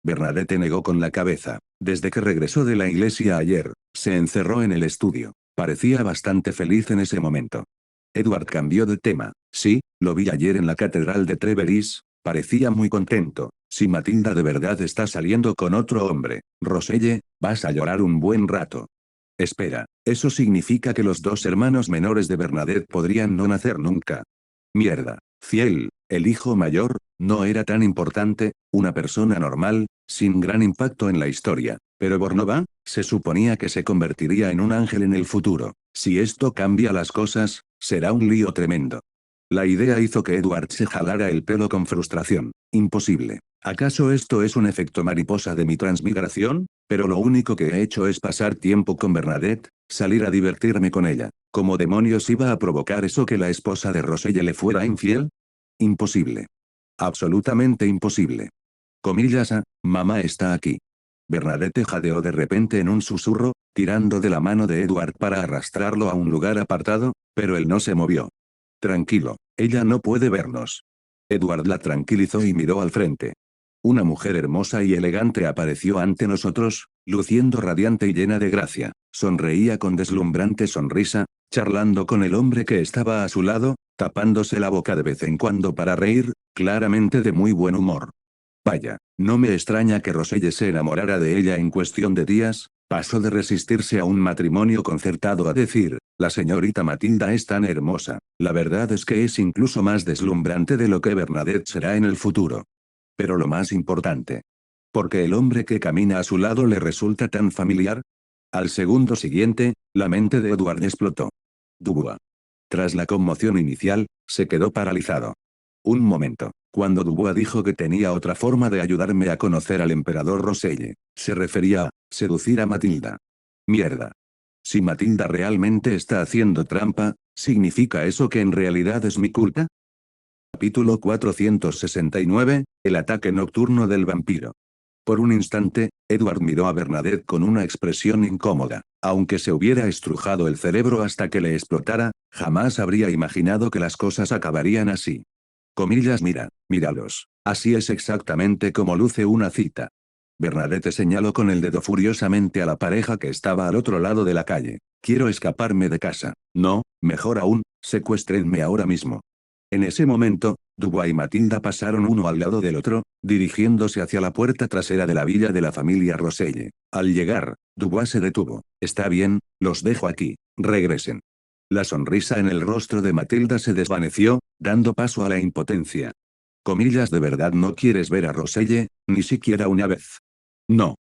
S2: Bernadette negó con la cabeza. Desde que regresó de la iglesia ayer, se encerró en el estudio. Parecía bastante feliz en ese momento. Edward cambió de tema. Sí, lo vi ayer en la catedral de Treveris, parecía muy contento. Si Matilda de verdad está saliendo con otro hombre, Roselle, vas a llorar un buen rato. Espera, eso significa que los dos hermanos menores de Bernadette podrían no nacer nunca. Mierda. Ciel, el hijo mayor, no era tan importante, una persona normal, sin gran impacto en la historia. Pero Bornova, se suponía que se convertiría en un ángel en el futuro. Si esto cambia las cosas, será un lío tremendo. La idea hizo que Edward se jalara el pelo con frustración. Imposible. ¿Acaso esto es un efecto mariposa de mi transmigración? Pero lo único que he hecho es pasar tiempo con Bernadette, salir a divertirme con ella. ¿Cómo demonios iba a provocar eso que la esposa de Roselle le fuera infiel? Imposible. Absolutamente imposible. Comillas a, mamá está aquí. Bernadette jadeó de repente en un susurro, tirando de la mano de Edward para arrastrarlo a un lugar apartado, pero él no se movió. Tranquilo, ella no puede vernos. Edward la tranquilizó y miró al frente. Una mujer hermosa y elegante apareció ante nosotros, luciendo radiante y llena de gracia, sonreía con deslumbrante sonrisa, charlando con el hombre que estaba a su lado, tapándose la boca de vez en cuando para reír, claramente de muy buen humor. Vaya, no me extraña que Roselle se enamorara de ella en cuestión de días. Pasó de resistirse a un matrimonio concertado a decir, la señorita Matilda es tan hermosa, la verdad es que es incluso más deslumbrante de lo que Bernadette será en el futuro. Pero lo más importante, porque el hombre que camina a su lado le resulta tan familiar. Al segundo siguiente, la mente de Edward explotó. Dubois. Tras la conmoción inicial, se quedó paralizado. Un momento, cuando Dubois dijo que tenía otra forma de ayudarme a conocer al emperador Roselle, se refería a seducir a Matilda. Mierda. Si Matilda realmente está haciendo trampa, ¿significa eso que en realidad es mi culpa? Capítulo 469, el ataque nocturno del vampiro. Por un instante, Edward miró a Bernadette con una expresión incómoda. Aunque se hubiera estrujado el cerebro hasta que le explotara, jamás habría imaginado que las cosas acabarían así. Comillas míralos. Así es exactamente como luce una cita. Bernadette señaló con el dedo furiosamente a la pareja que estaba al otro lado de la calle. Quiero escaparme de casa. No, mejor aún, secuéstrenme ahora mismo. En ese momento, Dubois y Matilda pasaron uno al lado del otro, dirigiéndose hacia la puerta trasera de la villa de la familia Roselle. Al llegar, Dubois se detuvo. Está bien, los dejo aquí. Regresen. La sonrisa en el rostro de Matilda se desvaneció, dando paso a la impotencia. Comillas, ¿de verdad no quieres ver a Roselle, ni siquiera una vez? No.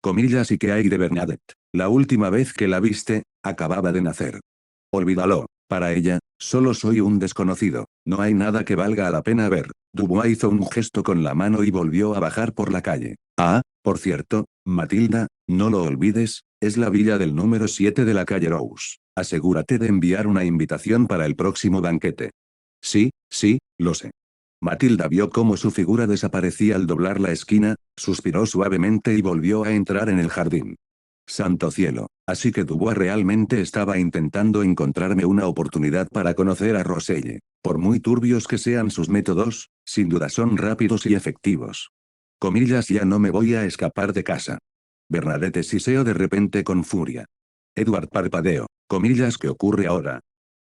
S2: Comillas, ¿y qué hay de Bernadette? La última vez que la viste, acababa de nacer. Olvídalo. Para ella, solo soy un desconocido, no hay nada que valga la pena ver. Dubois hizo un gesto con la mano y volvió a bajar por la calle. Ah, por cierto, Matilda, no lo olvides, es la villa del número 7 de la calle Rose. Asegúrate de enviar una invitación para el próximo banquete. Sí, sí, lo sé. Matilda vio cómo su figura desaparecía al doblar la esquina, suspiró suavemente y volvió a entrar en el jardín. Santo cielo, así que Dubois realmente estaba intentando encontrarme una oportunidad para conocer a Roselle. Por muy turbios que sean sus métodos, sin duda son rápidos y efectivos. Comillas, ya no me voy a escapar de casa. Bernadette siseó de repente con furia. Edward parpadeó. Comillas, ¿qué ocurre ahora?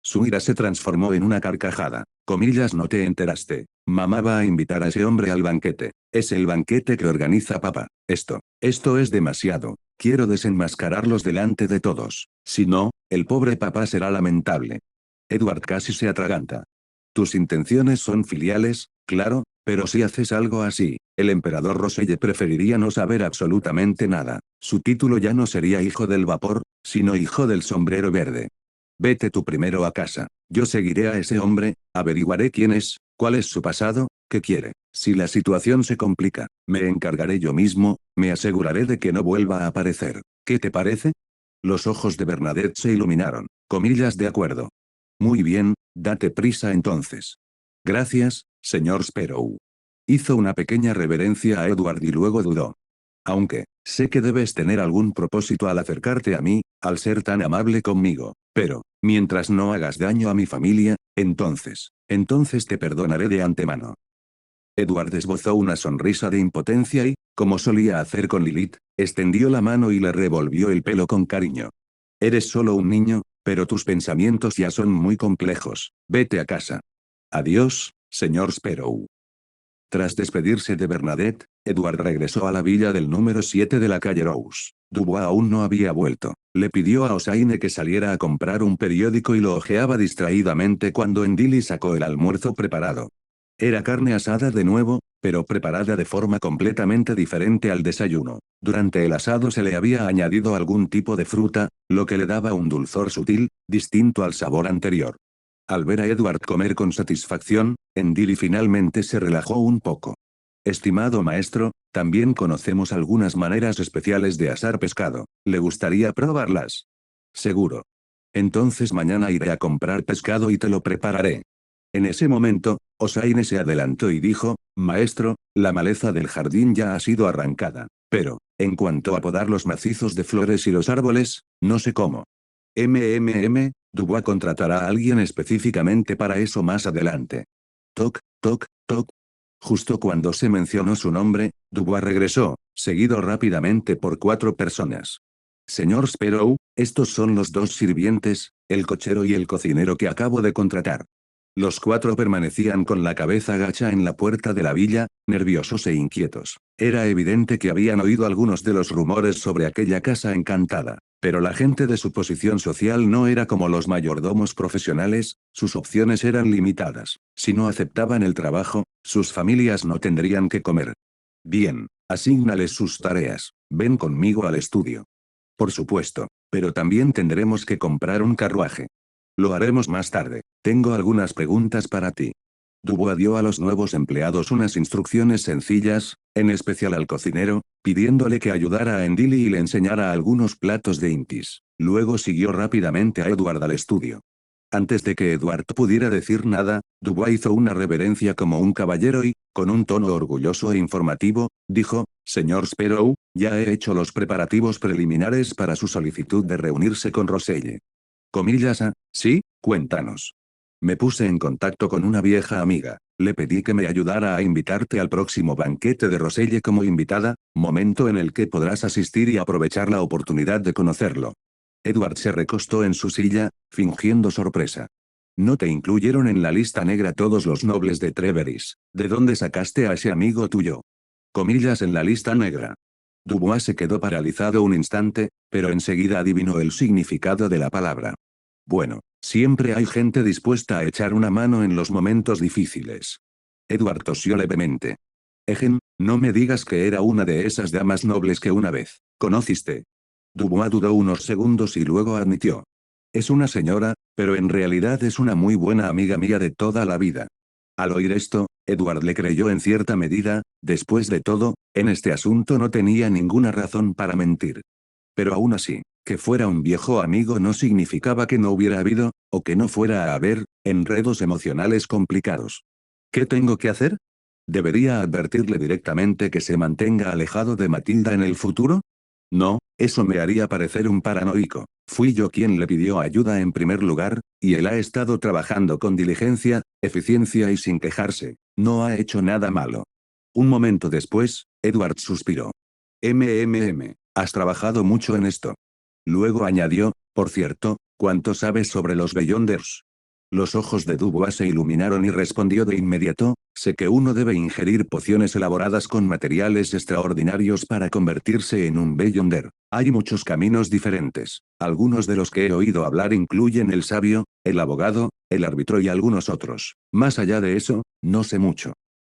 S2: Su ira se transformó en una carcajada. Comillas, no te enteraste. Mamá va a invitar a ese hombre al banquete. Es el banquete que organiza papá. Esto es demasiado. Quiero desenmascararlos delante de todos. Si no, el pobre papá será lamentable. Edward casi se atraganta. Tus intenciones son filiales, claro, pero si haces algo así, el emperador Roselle preferiría no saber absolutamente nada. Su título ya no sería hijo del vapor, sino hijo del sombrero verde. Vete tú primero a casa. Yo seguiré a ese hombre, averiguaré quién es, cuál es su pasado, qué quiere. Si la situación se complica, me encargaré yo mismo, me aseguraré de que no vuelva a aparecer. ¿Qué te parece? Los ojos de Bernadette se iluminaron. Comillas, de acuerdo. Muy bien, date prisa entonces. Gracias, señor Sparrow. Hizo una pequeña reverencia a Edward y luego dudó. Aunque, sé que debes tener algún propósito al acercarte a mí, al ser tan amable conmigo, pero, mientras no hagas daño a mi familia, entonces te perdonaré de antemano. Edward esbozó una sonrisa de impotencia y, como solía hacer con Lilith, extendió la mano y le revolvió el pelo con cariño. Eres solo un niño, pero tus pensamientos ya son muy complejos. Vete a casa. Adiós, señor Sparrow. Tras despedirse de Bernadette, Edward regresó a la villa del número 7 de la calle Rose. Dubois aún no había vuelto. Le pidió a Osaine que saliera a comprar un periódico y lo hojeaba distraídamente cuando Endili sacó el almuerzo preparado. Era carne asada de nuevo, pero preparada de forma completamente diferente al desayuno. Durante el asado se le había añadido algún tipo de fruta, lo que le daba un dulzor sutil, distinto al sabor anterior. Al ver a Edward comer con satisfacción, Endili finalmente se relajó un poco. Estimado maestro, también conocemos algunas maneras especiales de asar pescado. ¿Le gustaría probarlas? Seguro. Entonces mañana iré a comprar pescado y te lo prepararé. En ese momento, Osaine se adelantó y dijo, maestro, la maleza del jardín ya ha sido arrancada. Pero, en cuanto a podar los macizos de flores y los árboles, no sé cómo. Dubois contratará a alguien específicamente para eso más adelante. Toc, toc, toc. Justo cuando se mencionó su nombre, Dubois regresó, seguido rápidamente por 4 personas. Señor Sparrow, estos son los 2 sirvientes, el cochero y el cocinero que acabo de contratar. Los 4 permanecían con la cabeza gacha en la puerta de la villa, nerviosos e inquietos. Era evidente que habían oído algunos de los rumores sobre aquella casa encantada. Pero la gente de su posición social no era como los mayordomos profesionales, sus opciones eran limitadas. Si no aceptaban el trabajo, sus familias no tendrían que comer. Bien, asígnales sus tareas. Ven conmigo al estudio. Por supuesto, pero también tendremos que comprar un carruaje. Lo haremos más tarde. Tengo algunas preguntas para ti. Dubois dio a los nuevos empleados unas instrucciones sencillas, en especial al cocinero, pidiéndole que ayudara a Endili y le enseñara algunos platos de intis. Luego siguió rápidamente a Edward al estudio. Antes de que Edward pudiera decir nada, Dubois hizo una reverencia como un caballero y, con un tono orgulloso e informativo, dijo, «Señor Sparrow, ya he hecho los preparativos preliminares para su solicitud de reunirse con Roselle». Comillas a, «Sí, cuéntanos». Me puse en contacto con una vieja amiga. Le pedí que me ayudara a invitarte al próximo banquete de Roselle como invitada, momento en el que podrás asistir y aprovechar la oportunidad de conocerlo. Edward se recostó en su silla, fingiendo sorpresa. No te incluyeron en la lista negra todos los nobles de Treveris. ¿De dónde sacaste a ese amigo tuyo? Comillas en la lista negra. Dubois se quedó paralizado un instante, pero enseguida adivinó el significado de la palabra. Bueno, siempre hay gente dispuesta a echar una mano en los momentos difíciles. Edward tosió levemente. No me digas que era una de esas damas nobles que una vez conociste. Dubois dudó unos segundos y luego admitió. Es una señora, pero en realidad es una muy buena amiga mía de toda la vida. Al oír esto, Edward le creyó en cierta medida, después de todo, en este asunto no tenía ninguna razón para mentir. Pero aún así, que fuera un viejo amigo no significaba que no hubiera habido, o que no fuera a haber, enredos emocionales complicados. ¿Qué tengo que hacer? ¿Debería advertirle directamente que se mantenga alejado de Matilda en el futuro? No, eso me haría parecer un paranoico. Fui yo quien le pidió ayuda en primer lugar, y él ha estado trabajando con diligencia, eficiencia y sin quejarse. No ha hecho nada malo. Un momento después, Edward suspiró. Has trabajado mucho en esto. Luego añadió, por cierto, ¿cuánto sabes sobre los Beyonders? Los ojos de Dubois se iluminaron y respondió de inmediato, sé que uno debe ingerir pociones elaboradas con materiales extraordinarios para convertirse en un Beyonder. Hay muchos caminos diferentes. Algunos de los que he oído hablar incluyen el sabio, el abogado, el árbitro y algunos otros. Más allá de eso, no sé mucho.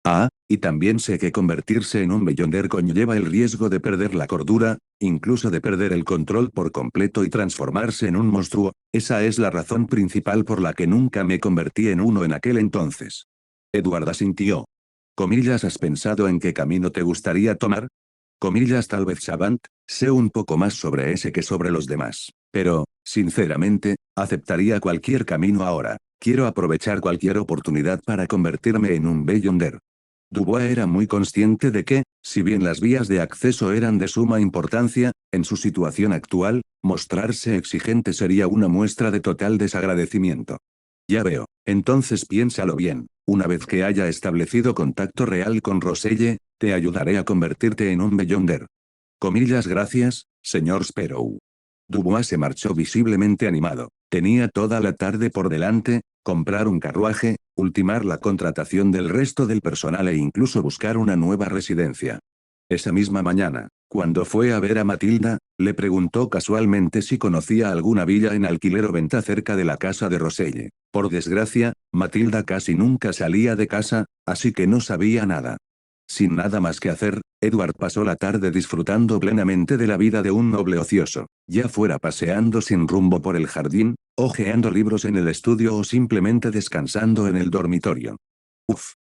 S2: Ah, y también sé que convertirse en un Beyonder conlleva el riesgo de perder la cordura, incluso de perder el control por completo y transformarse en un monstruo. Esa es la razón principal por la que nunca me convertí en uno en aquel entonces. Edward asintió. Comillas, ¿has pensado en qué camino te gustaría tomar? Comillas, tal vez Savant, sé un poco más sobre ese que sobre los demás. Pero, sinceramente, aceptaría cualquier camino ahora. Quiero aprovechar cualquier oportunidad para convertirme en un Beyonder. Dubois era muy consciente de que, si bien las vías de acceso eran de suma importancia, en su situación actual, mostrarse exigente sería una muestra de total desagradecimiento. Ya veo, entonces piénsalo bien, una vez que haya establecido contacto real con Roselle, te ayudaré a convertirte en un Beyonder. Comillas, gracias, señor Sparrow. Dubois se marchó visiblemente animado. Tenía toda la tarde por delante, comprar un carruaje, ultimar la contratación del resto del personal e incluso buscar una nueva residencia. Esa misma mañana, cuando fue a ver a Matilda, le preguntó casualmente si conocía alguna villa en alquiler o venta cerca de la casa de Roselle. Por desgracia, Matilda casi nunca salía de casa, así que no sabía nada. Sin nada más que hacer, Edward pasó la tarde disfrutando plenamente de la vida de un noble ocioso, ya fuera paseando sin rumbo por el jardín, hojeando libros en el estudio o simplemente descansando en el dormitorio.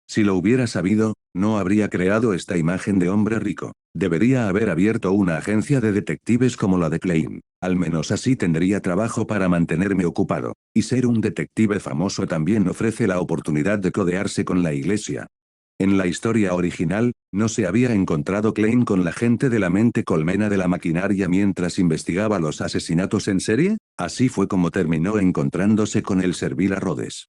S2: Si lo hubiera sabido, no habría creado esta imagen de hombre rico. Debería haber abierto una agencia de detectives como la de Klein. Al menos así tendría trabajo para mantenerme ocupado. Y ser un detective famoso también ofrece la oportunidad de codearse con la iglesia. En la historia original, ¿no se había encontrado Klein con la gente de la mente colmena de la maquinaria mientras investigaba los asesinatos en serie? Así fue como terminó encontrándose con el servil a Rhodes.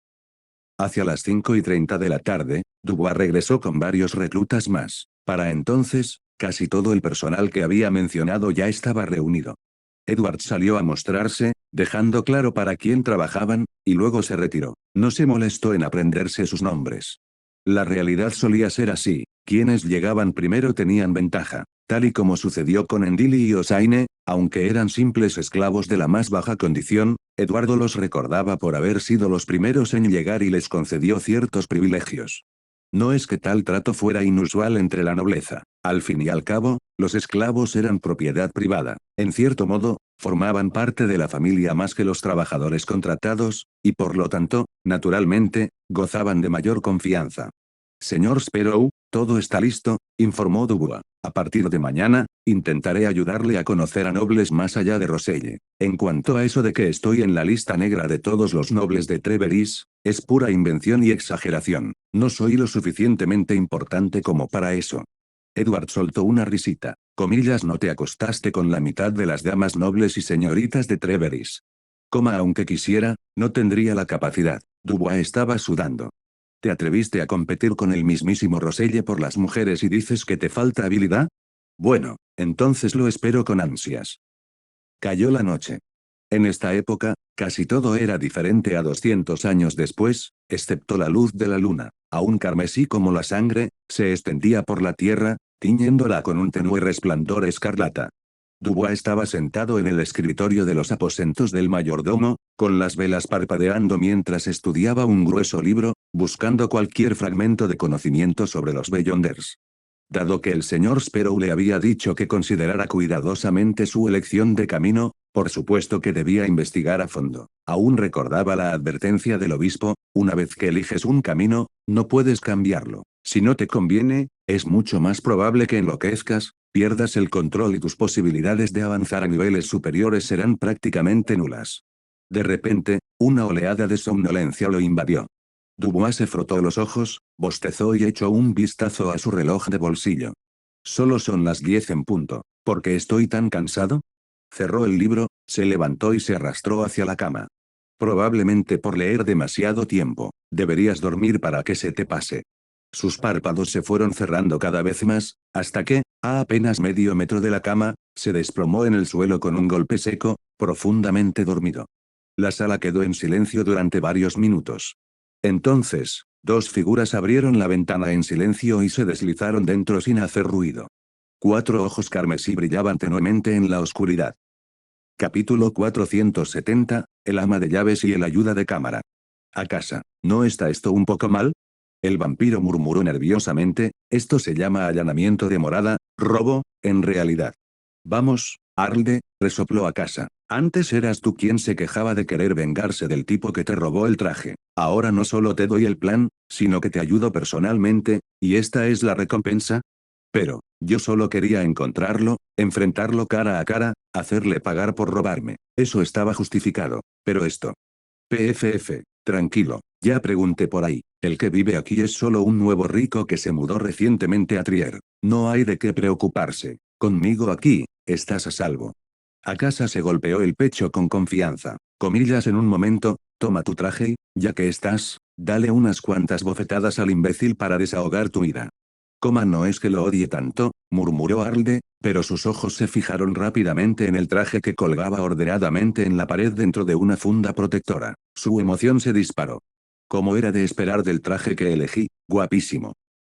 S2: Hacia las 5:30 de la tarde, Dubois regresó con varios reclutas más. Para entonces, Casi todo el personal que había mencionado ya estaba reunido. Edward salió a mostrarse, dejando claro para quién trabajaban, y luego se retiró. No se molestó en aprenderse sus nombres. La realidad solía ser así, quienes llegaban primero tenían ventaja, tal y como sucedió con Endili y Osaine, aunque eran simples esclavos de la más baja condición, Eduardo los recordaba por haber sido los primeros en llegar y les concedió ciertos privilegios. No es que tal trato fuera inusual entre la nobleza. Al fin y al cabo, los esclavos eran propiedad privada. En cierto modo, formaban parte de la familia más que los trabajadores contratados, y por lo tanto, naturalmente, gozaban de mayor confianza. Señor Sparrow, todo está listo, informó Dubois. A partir de mañana, intentaré ayudarle a conocer a nobles más allá de Roselle. En cuanto a eso de que estoy en la lista negra de todos los nobles de Treveris, es pura invención y exageración. No soy lo suficientemente importante como para eso. Edward soltó una risita. Comillas, no te acostaste con la mitad de las damas nobles y señoritas de Treveris. Aunque quisiera, no tendría la capacidad. Dubois estaba sudando. ¿Te atreviste a competir con el mismísimo Roselle por las mujeres y dices que te falta habilidad? Bueno, entonces lo espero con ansias. Cayó la noche. En esta época, casi todo era diferente a 200 años después, excepto la luz de la luna, aún carmesí como la sangre, se extendía por la tierra, tiñéndola con un tenue resplandor escarlata. Dubois estaba sentado en el escritorio de los aposentos del mayordomo, con las velas parpadeando mientras estudiaba un grueso libro, buscando cualquier fragmento de conocimiento sobre los Beyonders. Dado que el señor Sparrow le había dicho que considerara cuidadosamente su elección de camino, por supuesto que debía investigar a fondo. Aún recordaba la advertencia del obispo: una vez que eliges un camino, no puedes cambiarlo. Si no te conviene, es mucho más probable que enloquezcas, pierdas el control y tus posibilidades de avanzar a niveles superiores serán prácticamente nulas. De repente, una oleada de somnolencia lo invadió. Dubois se frotó los ojos, bostezó y echó un vistazo a su reloj de bolsillo. Solo son las 10 en punto. ¿Por qué estoy tan cansado? Cerró el libro, se levantó y se arrastró hacia la cama. Probablemente por leer demasiado tiempo. Deberías dormir para que se te pase. Sus párpados se fueron cerrando cada vez más, hasta que, a apenas medio metro de la cama, se desplomó en el suelo con un golpe seco, profundamente dormido. La sala quedó en silencio durante varios minutos. Entonces, dos figuras abrieron la ventana en silencio y se deslizaron dentro sin hacer ruido. 4 ojos carmesí brillaban tenuemente en la oscuridad. Capítulo 470, el ama de llaves y el ayuda de cámara. A casa, ¿no está esto un poco mal? El vampiro murmuró nerviosamente: esto se llama allanamiento de morada, robo, en realidad. Vamos, Arlde, resopló a casa. Antes eras tú quien se quejaba de querer vengarse del tipo que te robó el traje. Ahora no solo te doy el plan, sino que te ayudo personalmente, ¿y esta es la recompensa? Pero, yo solo quería encontrarlo, enfrentarlo cara a cara, hacerle pagar por robarme. Eso estaba justificado. Pero esto. PFF, tranquilo, ya pregunté por ahí. El que vive aquí es solo un nuevo rico que se mudó recientemente a Trier. No hay de qué preocuparse. Conmigo aquí, estás a salvo. Akasa se golpeó el pecho con confianza. Comillas en un momento: toma tu traje y, ya que estás, dale unas cuantas bofetadas al imbécil para desahogar tu ira. No es que lo odie tanto, murmuró Arlde, pero sus ojos se fijaron rápidamente en el traje que colgaba ordenadamente en la pared dentro de una funda protectora. Su emoción se disparó. Como era de esperar del traje que elegí, guapísimo.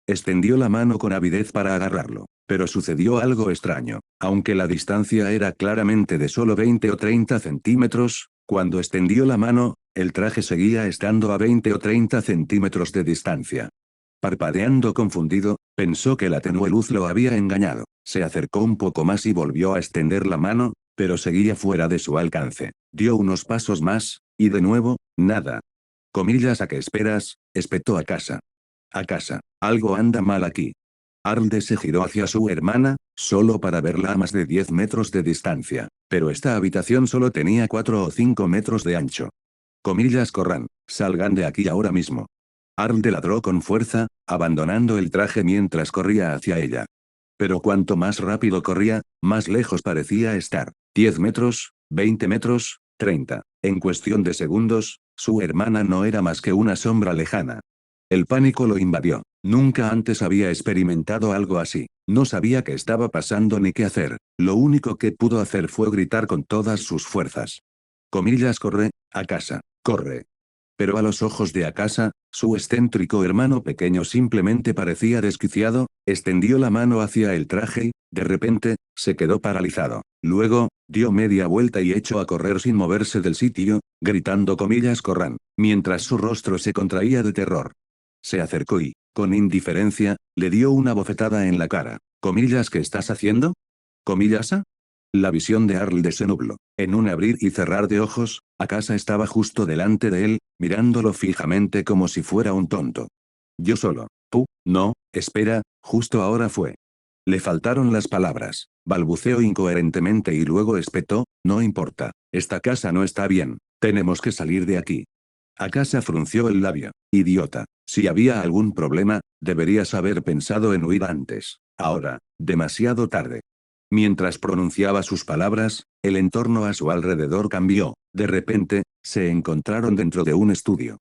S2: Extendió la mano con avidez para agarrarlo, pero sucedió algo extraño. Aunque la distancia era claramente de solo 20 o 30 centímetros, cuando extendió la mano, el traje seguía estando a 20 o 30 centímetros de distancia. Parpadeando confundido, pensó que la tenue luz lo había engañado. Se acercó un poco más y volvió a extender la mano, pero seguía fuera de su alcance. Dio unos pasos más, y de nuevo, nada. Comillas, ¿a qué esperas?, espetó a casa. A casa, algo anda mal aquí. Arlde se giró hacia su hermana, solo para verla a más de 10 metros de distancia. Pero esta habitación solo tenía 4 o 5 metros de ancho. Comillas, corran, salgan de aquí ahora mismo. Arlde ladró con fuerza, abandonando el traje mientras corría hacia ella. Pero cuanto más rápido corría, más lejos parecía estar. 10 metros, 20 metros, 30. En cuestión de segundos, su hermana no era más que una sombra lejana. El pánico lo invadió. Nunca antes había experimentado algo así. No sabía qué estaba pasando ni qué hacer. Lo único que pudo hacer fue gritar con todas sus fuerzas. Comillas, corre, a casa, corre. Pero a los ojos de Akasa, su excéntrico hermano pequeño simplemente parecía desquiciado, extendió la mano hacia el traje y, de repente, se quedó paralizado. Luego, dio media vuelta y echó a correr sin moverse del sitio, gritando comillas corran, mientras su rostro se contraía de terror. Se acercó y, con indiferencia, le dio una bofetada en la cara. Comillas, ¿qué estás haciendo? Comillas, ¿ah? La visión de Arl se nubló. En un abrir y cerrar de ojos, Akasa estaba justo delante de él, mirándolo fijamente como si fuera un tonto. Yo solo. No, espera, justo ahora fue. Le faltaron las palabras. Balbuceó incoherentemente y luego espetó, no importa. Esta casa no está bien. Tenemos que salir de aquí. Akasa frunció el labio. Idiota. Si había algún problema, deberías haber pensado en huir antes. Ahora, demasiado tarde. Mientras pronunciaba sus palabras, el entorno a su alrededor cambió. De repente, se encontraron dentro de un estudio.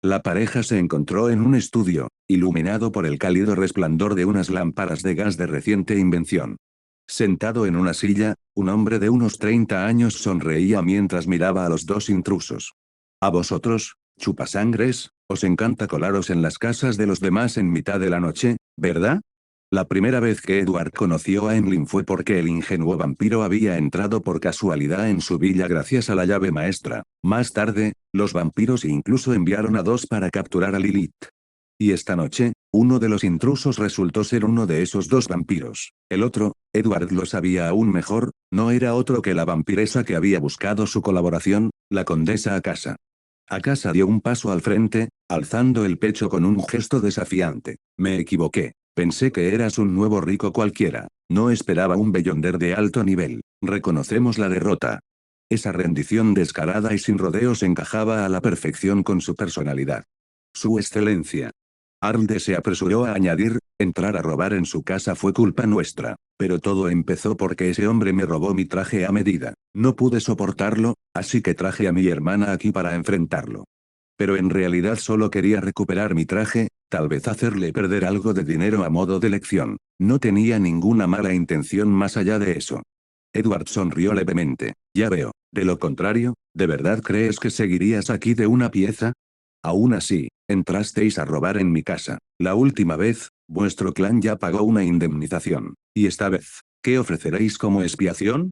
S2: La pareja se encontró en un estudio, iluminado por el cálido resplandor de unas lámparas de gas de reciente invención. Sentado en una silla, un hombre de unos 30 años sonreía mientras miraba a los dos intrusos. A vosotros, chupasangres, os encanta colaros en las casas de los demás en mitad de la noche, ¿verdad? La primera vez que Edward conoció a Emlyn fue porque el ingenuo vampiro había entrado por casualidad en su villa gracias a la llave maestra. Más tarde, los vampiros incluso enviaron a dos para capturar a Lilith. Y esta noche, uno de los intrusos resultó ser uno de esos dos vampiros. El otro, Edward lo sabía aún mejor, no era otro que la vampiresa que había buscado su colaboración, la condesa Akasa. Akasa dio un paso al frente, alzando el pecho con un gesto desafiante. Me equivoqué. Pensé que eras un nuevo rico cualquiera. No esperaba un Beyonder de alto nivel. Reconocemos la derrota. Esa rendición descarada y sin rodeos encajaba a la perfección con su personalidad. Su excelencia. Arlde se apresuró a añadir, entrar a robar en su casa fue culpa nuestra. Pero todo empezó porque ese hombre me robó mi traje a medida. No pude soportarlo, así que traje a mi hermana aquí para enfrentarlo. Pero en realidad solo quería recuperar mi traje, tal vez hacerle perder algo de dinero a modo de lección. No tenía ninguna mala intención más allá de eso. Edward sonrió levemente. Ya veo. De lo contrario, ¿de verdad crees que seguirías aquí de una pieza? Aún así, entrasteis a robar en mi casa. La última vez, vuestro clan ya pagó una indemnización. Y esta vez, ¿qué ofreceréis como expiación?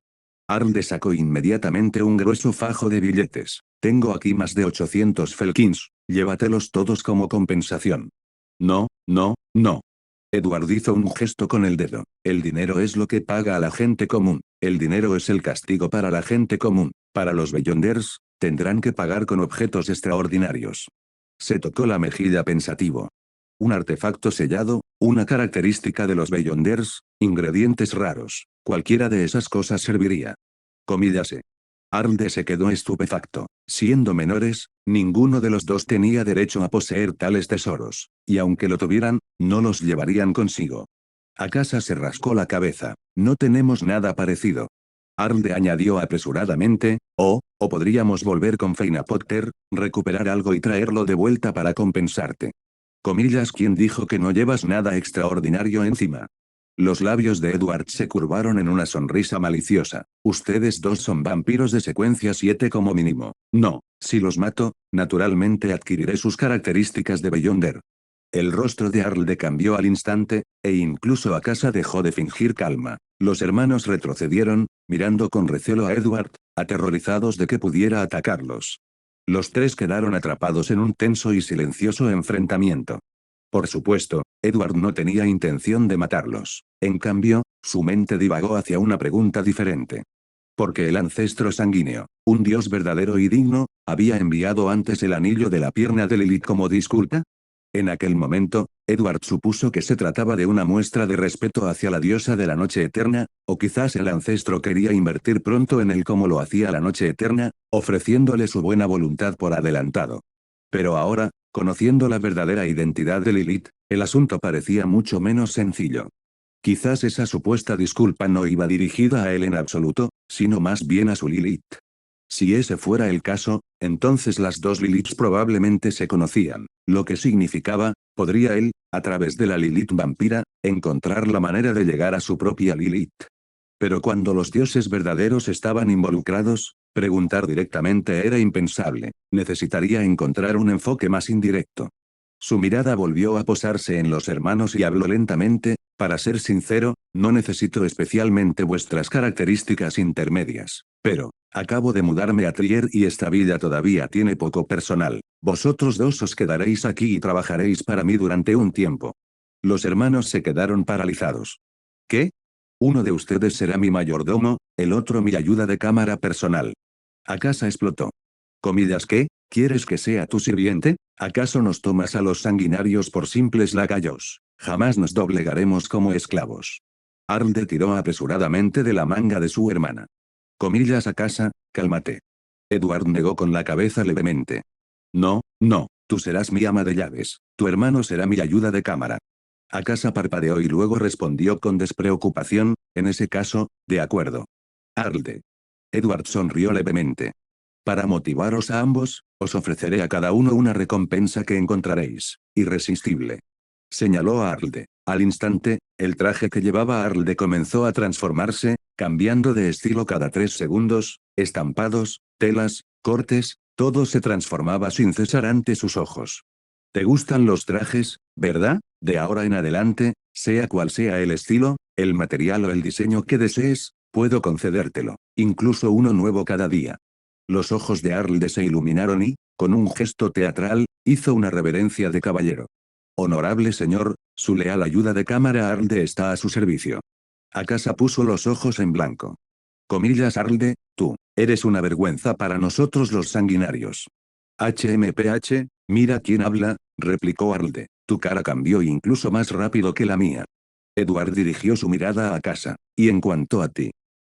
S2: Arlde sacó inmediatamente un grueso fajo de billetes. Tengo aquí más de 800 felkins, llévatelos todos como compensación. No, no, no. Edward hizo un gesto con el dedo. El dinero es lo que paga a la gente común. El dinero es el castigo para la gente común. Para los Beyonders, tendrán que pagar con objetos extraordinarios. Se tocó la mejilla pensativo. Un artefacto sellado, una característica de los Beyonders, ingredientes raros. Cualquiera de esas cosas serviría. Comíllase. Arlde se quedó estupefacto. Siendo menores, ninguno de los dos tenía derecho a poseer tales tesoros, y aunque lo tuvieran, no los llevarían consigo. Akasa se rascó la cabeza. No tenemos nada parecido. Arlde añadió apresuradamente, o podríamos volver con Feina Potter, recuperar algo y traerlo de vuelta para compensarte. Comillas, ¿quién dijo que no llevas nada extraordinario encima? Los labios de Edward se curvaron en una sonrisa maliciosa. Ustedes dos son vampiros de secuencia 7 como mínimo. No, si los mato, naturalmente adquiriré sus características de Beyonder. El rostro de Arlde cambió al instante, e incluso Akasa dejó de fingir calma. Los hermanos retrocedieron, mirando con recelo a Edward, aterrorizados de que pudiera atacarlos. Los tres quedaron atrapados en un tenso y silencioso enfrentamiento. Por supuesto, Edward no tenía intención de matarlos. En cambio, su mente divagó hacia una pregunta diferente. Porque el ancestro sanguíneo, un dios verdadero y digno, había enviado antes el anillo de la pierna de Lilith como disculpa. En aquel momento, Edward supuso que se trataba de una muestra de respeto hacia la diosa de la noche eterna, o quizás el ancestro quería invertir pronto en él como lo hacía la noche eterna, ofreciéndole su buena voluntad por adelantado. Pero ahora, conociendo la verdadera identidad de Lilith, el asunto parecía mucho menos sencillo. Quizás esa supuesta disculpa no iba dirigida a él en absoluto, sino más bien a su Lilith. Si ese fuera el caso, entonces las dos Liliths probablemente se conocían, lo que significaba, podría él, a través de la Lilith vampira, encontrar la manera de llegar a su propia Lilith. Pero cuando los dioses verdaderos estaban involucrados, preguntar directamente era impensable, necesitaría encontrar un enfoque más indirecto. Su mirada volvió a posarse en los hermanos y habló lentamente, para ser sincero, no necesito especialmente vuestras características intermedias, pero, acabo de mudarme a Trier y esta villa todavía tiene poco personal. Vosotros dos os quedaréis aquí y trabajaréis para mí durante un tiempo. Los hermanos se quedaron paralizados. ¿Qué? Uno de ustedes será mi mayordomo, el otro mi ayuda de cámara personal. Akasa explotó. Comillas, ¿qué? ¿Quieres que sea tu sirviente? ¿Acaso nos tomas a los sanguinarios por simples lacayos? Jamás nos doblegaremos como esclavos. Arlde tiró apresuradamente de la manga de su hermana. Comillas, Akasa, cálmate. Edward negó con la cabeza levemente. No, no, tú serás mi ama de llaves, tu hermano será mi ayuda de cámara. Akasa parpadeó y luego respondió con despreocupación, en ese caso, de acuerdo. Arlde. Edward sonrió levemente. Para motivaros a ambos, os ofreceré a cada uno una recompensa que encontraréis, irresistible. Señaló a Arlde. Al instante, el traje que llevaba Arlde comenzó a transformarse, cambiando de estilo cada 3 segundos, estampados, telas, cortes, todo se transformaba sin cesar ante sus ojos. ¿Te gustan los trajes, verdad? De ahora en adelante, sea cual sea el estilo, el material o el diseño que desees, puedo concedértelo, incluso uno nuevo cada día. Los ojos de Arlde se iluminaron y, con un gesto teatral, hizo una reverencia de caballero. Honorable señor, su leal ayuda de cámara Arlde está a su servicio. Akasa puso los ojos en blanco. Comillas, Arlde, tú, eres una vergüenza para nosotros los sanguinarios. HMPH, mira quién habla, replicó Arlde. Tu cara cambió incluso más rápido que la mía. Edward dirigió su mirada a Akasa. Y en cuanto a ti.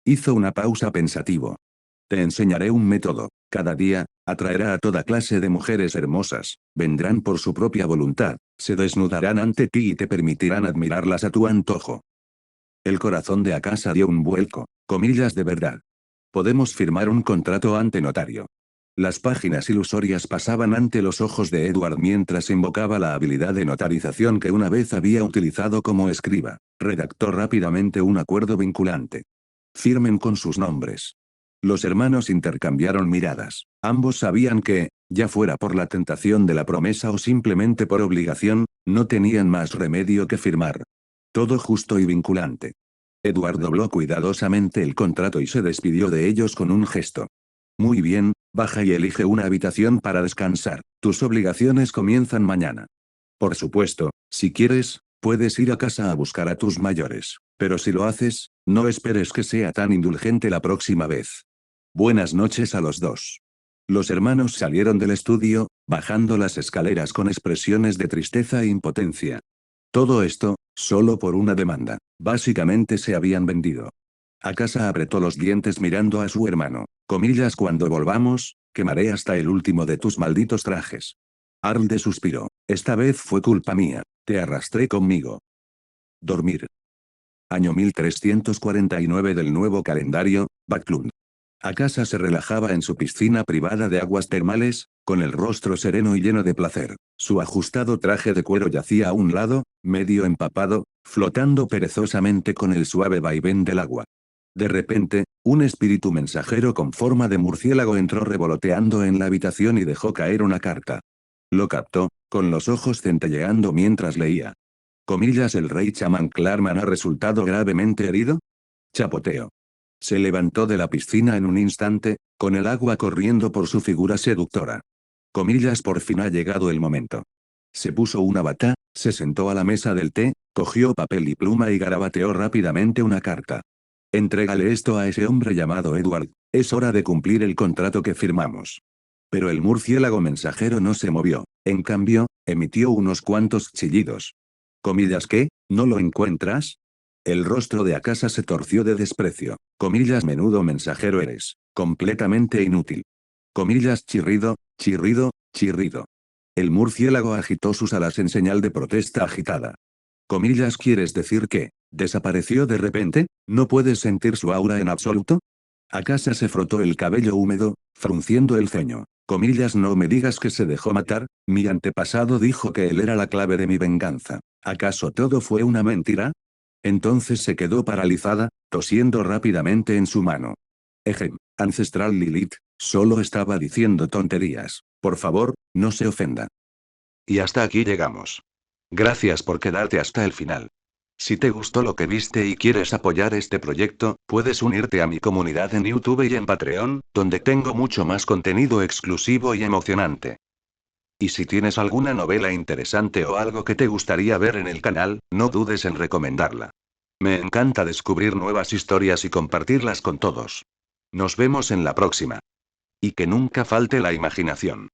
S2: Hizo una pausa pensativo. Te enseñaré un método. Cada día, atraerá a toda clase de mujeres hermosas. Vendrán por su propia voluntad, se desnudarán ante ti y te permitirán admirarlas a tu antojo. El corazón de Akasa dio un vuelco. Comillas, de verdad. Podemos firmar un contrato ante notario. Las páginas ilusorias pasaban ante los ojos de Edward mientras invocaba la habilidad de notarización que una vez había utilizado como escriba. Redactó rápidamente un acuerdo vinculante. Firmen con sus nombres. Los hermanos intercambiaron miradas. Ambos sabían que, ya fuera por la tentación de la promesa o simplemente por obligación, no tenían más remedio que firmar. Todo justo y vinculante. Edward dobló cuidadosamente el contrato y se despidió de ellos con un gesto. Muy bien, baja y elige una habitación para descansar. Tus obligaciones comienzan mañana. Por supuesto, si quieres, puedes ir a casa a buscar a tus mayores, pero si lo haces, no esperes que sea tan indulgente la próxima vez. Buenas noches a los dos. Los hermanos salieron del estudio, bajando las escaleras con expresiones de tristeza e impotencia. Todo esto, solo por una demanda. Básicamente se habían vendido. Akasa apretó los dientes mirando a su hermano. Comillas, cuando volvamos, quemaré hasta el último de tus malditos trajes. Arlde suspiró. Esta vez fue culpa mía. Te arrastré conmigo. Dormir. Año 1349 del nuevo calendario, Backlund. Akasa se relajaba en su piscina privada de aguas termales, con el rostro sereno y lleno de placer. Su ajustado traje de cuero yacía a un lado, medio empapado, flotando perezosamente con el suave vaivén del agua. De repente, un espíritu mensajero con forma de murciélago entró revoloteando en la habitación y dejó caer una carta. Lo captó, con los ojos centelleando mientras leía. Comillas, el rey chamán Clarman ha resultado gravemente herido. Chapoteo. Se levantó de la piscina en un instante, con el agua corriendo por su figura seductora. Comillas, por fin ha llegado el momento. Se puso una bata, se sentó a la mesa del té, cogió papel y pluma y garabateó rápidamente una carta. Entrégale esto a ese hombre llamado Edward, es hora de cumplir el contrato que firmamos. Pero el murciélago mensajero no se movió, en cambio, emitió unos cuantos chillidos. Comillas, ¿qué? ¿No lo encuentras? El rostro de Akasa se torció de desprecio. Comillas, menudo mensajero eres. Completamente inútil. Comillas, chirrido, chirrido, chirrido. El murciélago agitó sus alas en señal de protesta agitada. Comillas, ¿quieres decir que desapareció de repente? ¿No puedes sentir su aura en absoluto? Akasa se frotó el cabello húmedo, frunciendo el ceño. Comillas, no me digas que se dejó matar, mi antepasado dijo que él era la clave de mi venganza. ¿Acaso todo fue una mentira? Entonces se quedó paralizada, tosiendo rápidamente en su mano. Ejem, ancestral Lilith, solo estaba diciendo tonterías. Por favor, no se ofenda.
S1: Y hasta aquí llegamos. Gracias por quedarte hasta el final. Si te gustó lo que viste y quieres apoyar este proyecto, puedes unirte a mi comunidad en YouTube y en Patreon, donde tengo mucho más contenido exclusivo y emocionante. Y si tienes alguna novela interesante o algo que te gustaría ver en el canal, no dudes en recomendarla. Me encanta descubrir nuevas historias y compartirlas con todos. Nos vemos en la próxima. Y que nunca falte la imaginación.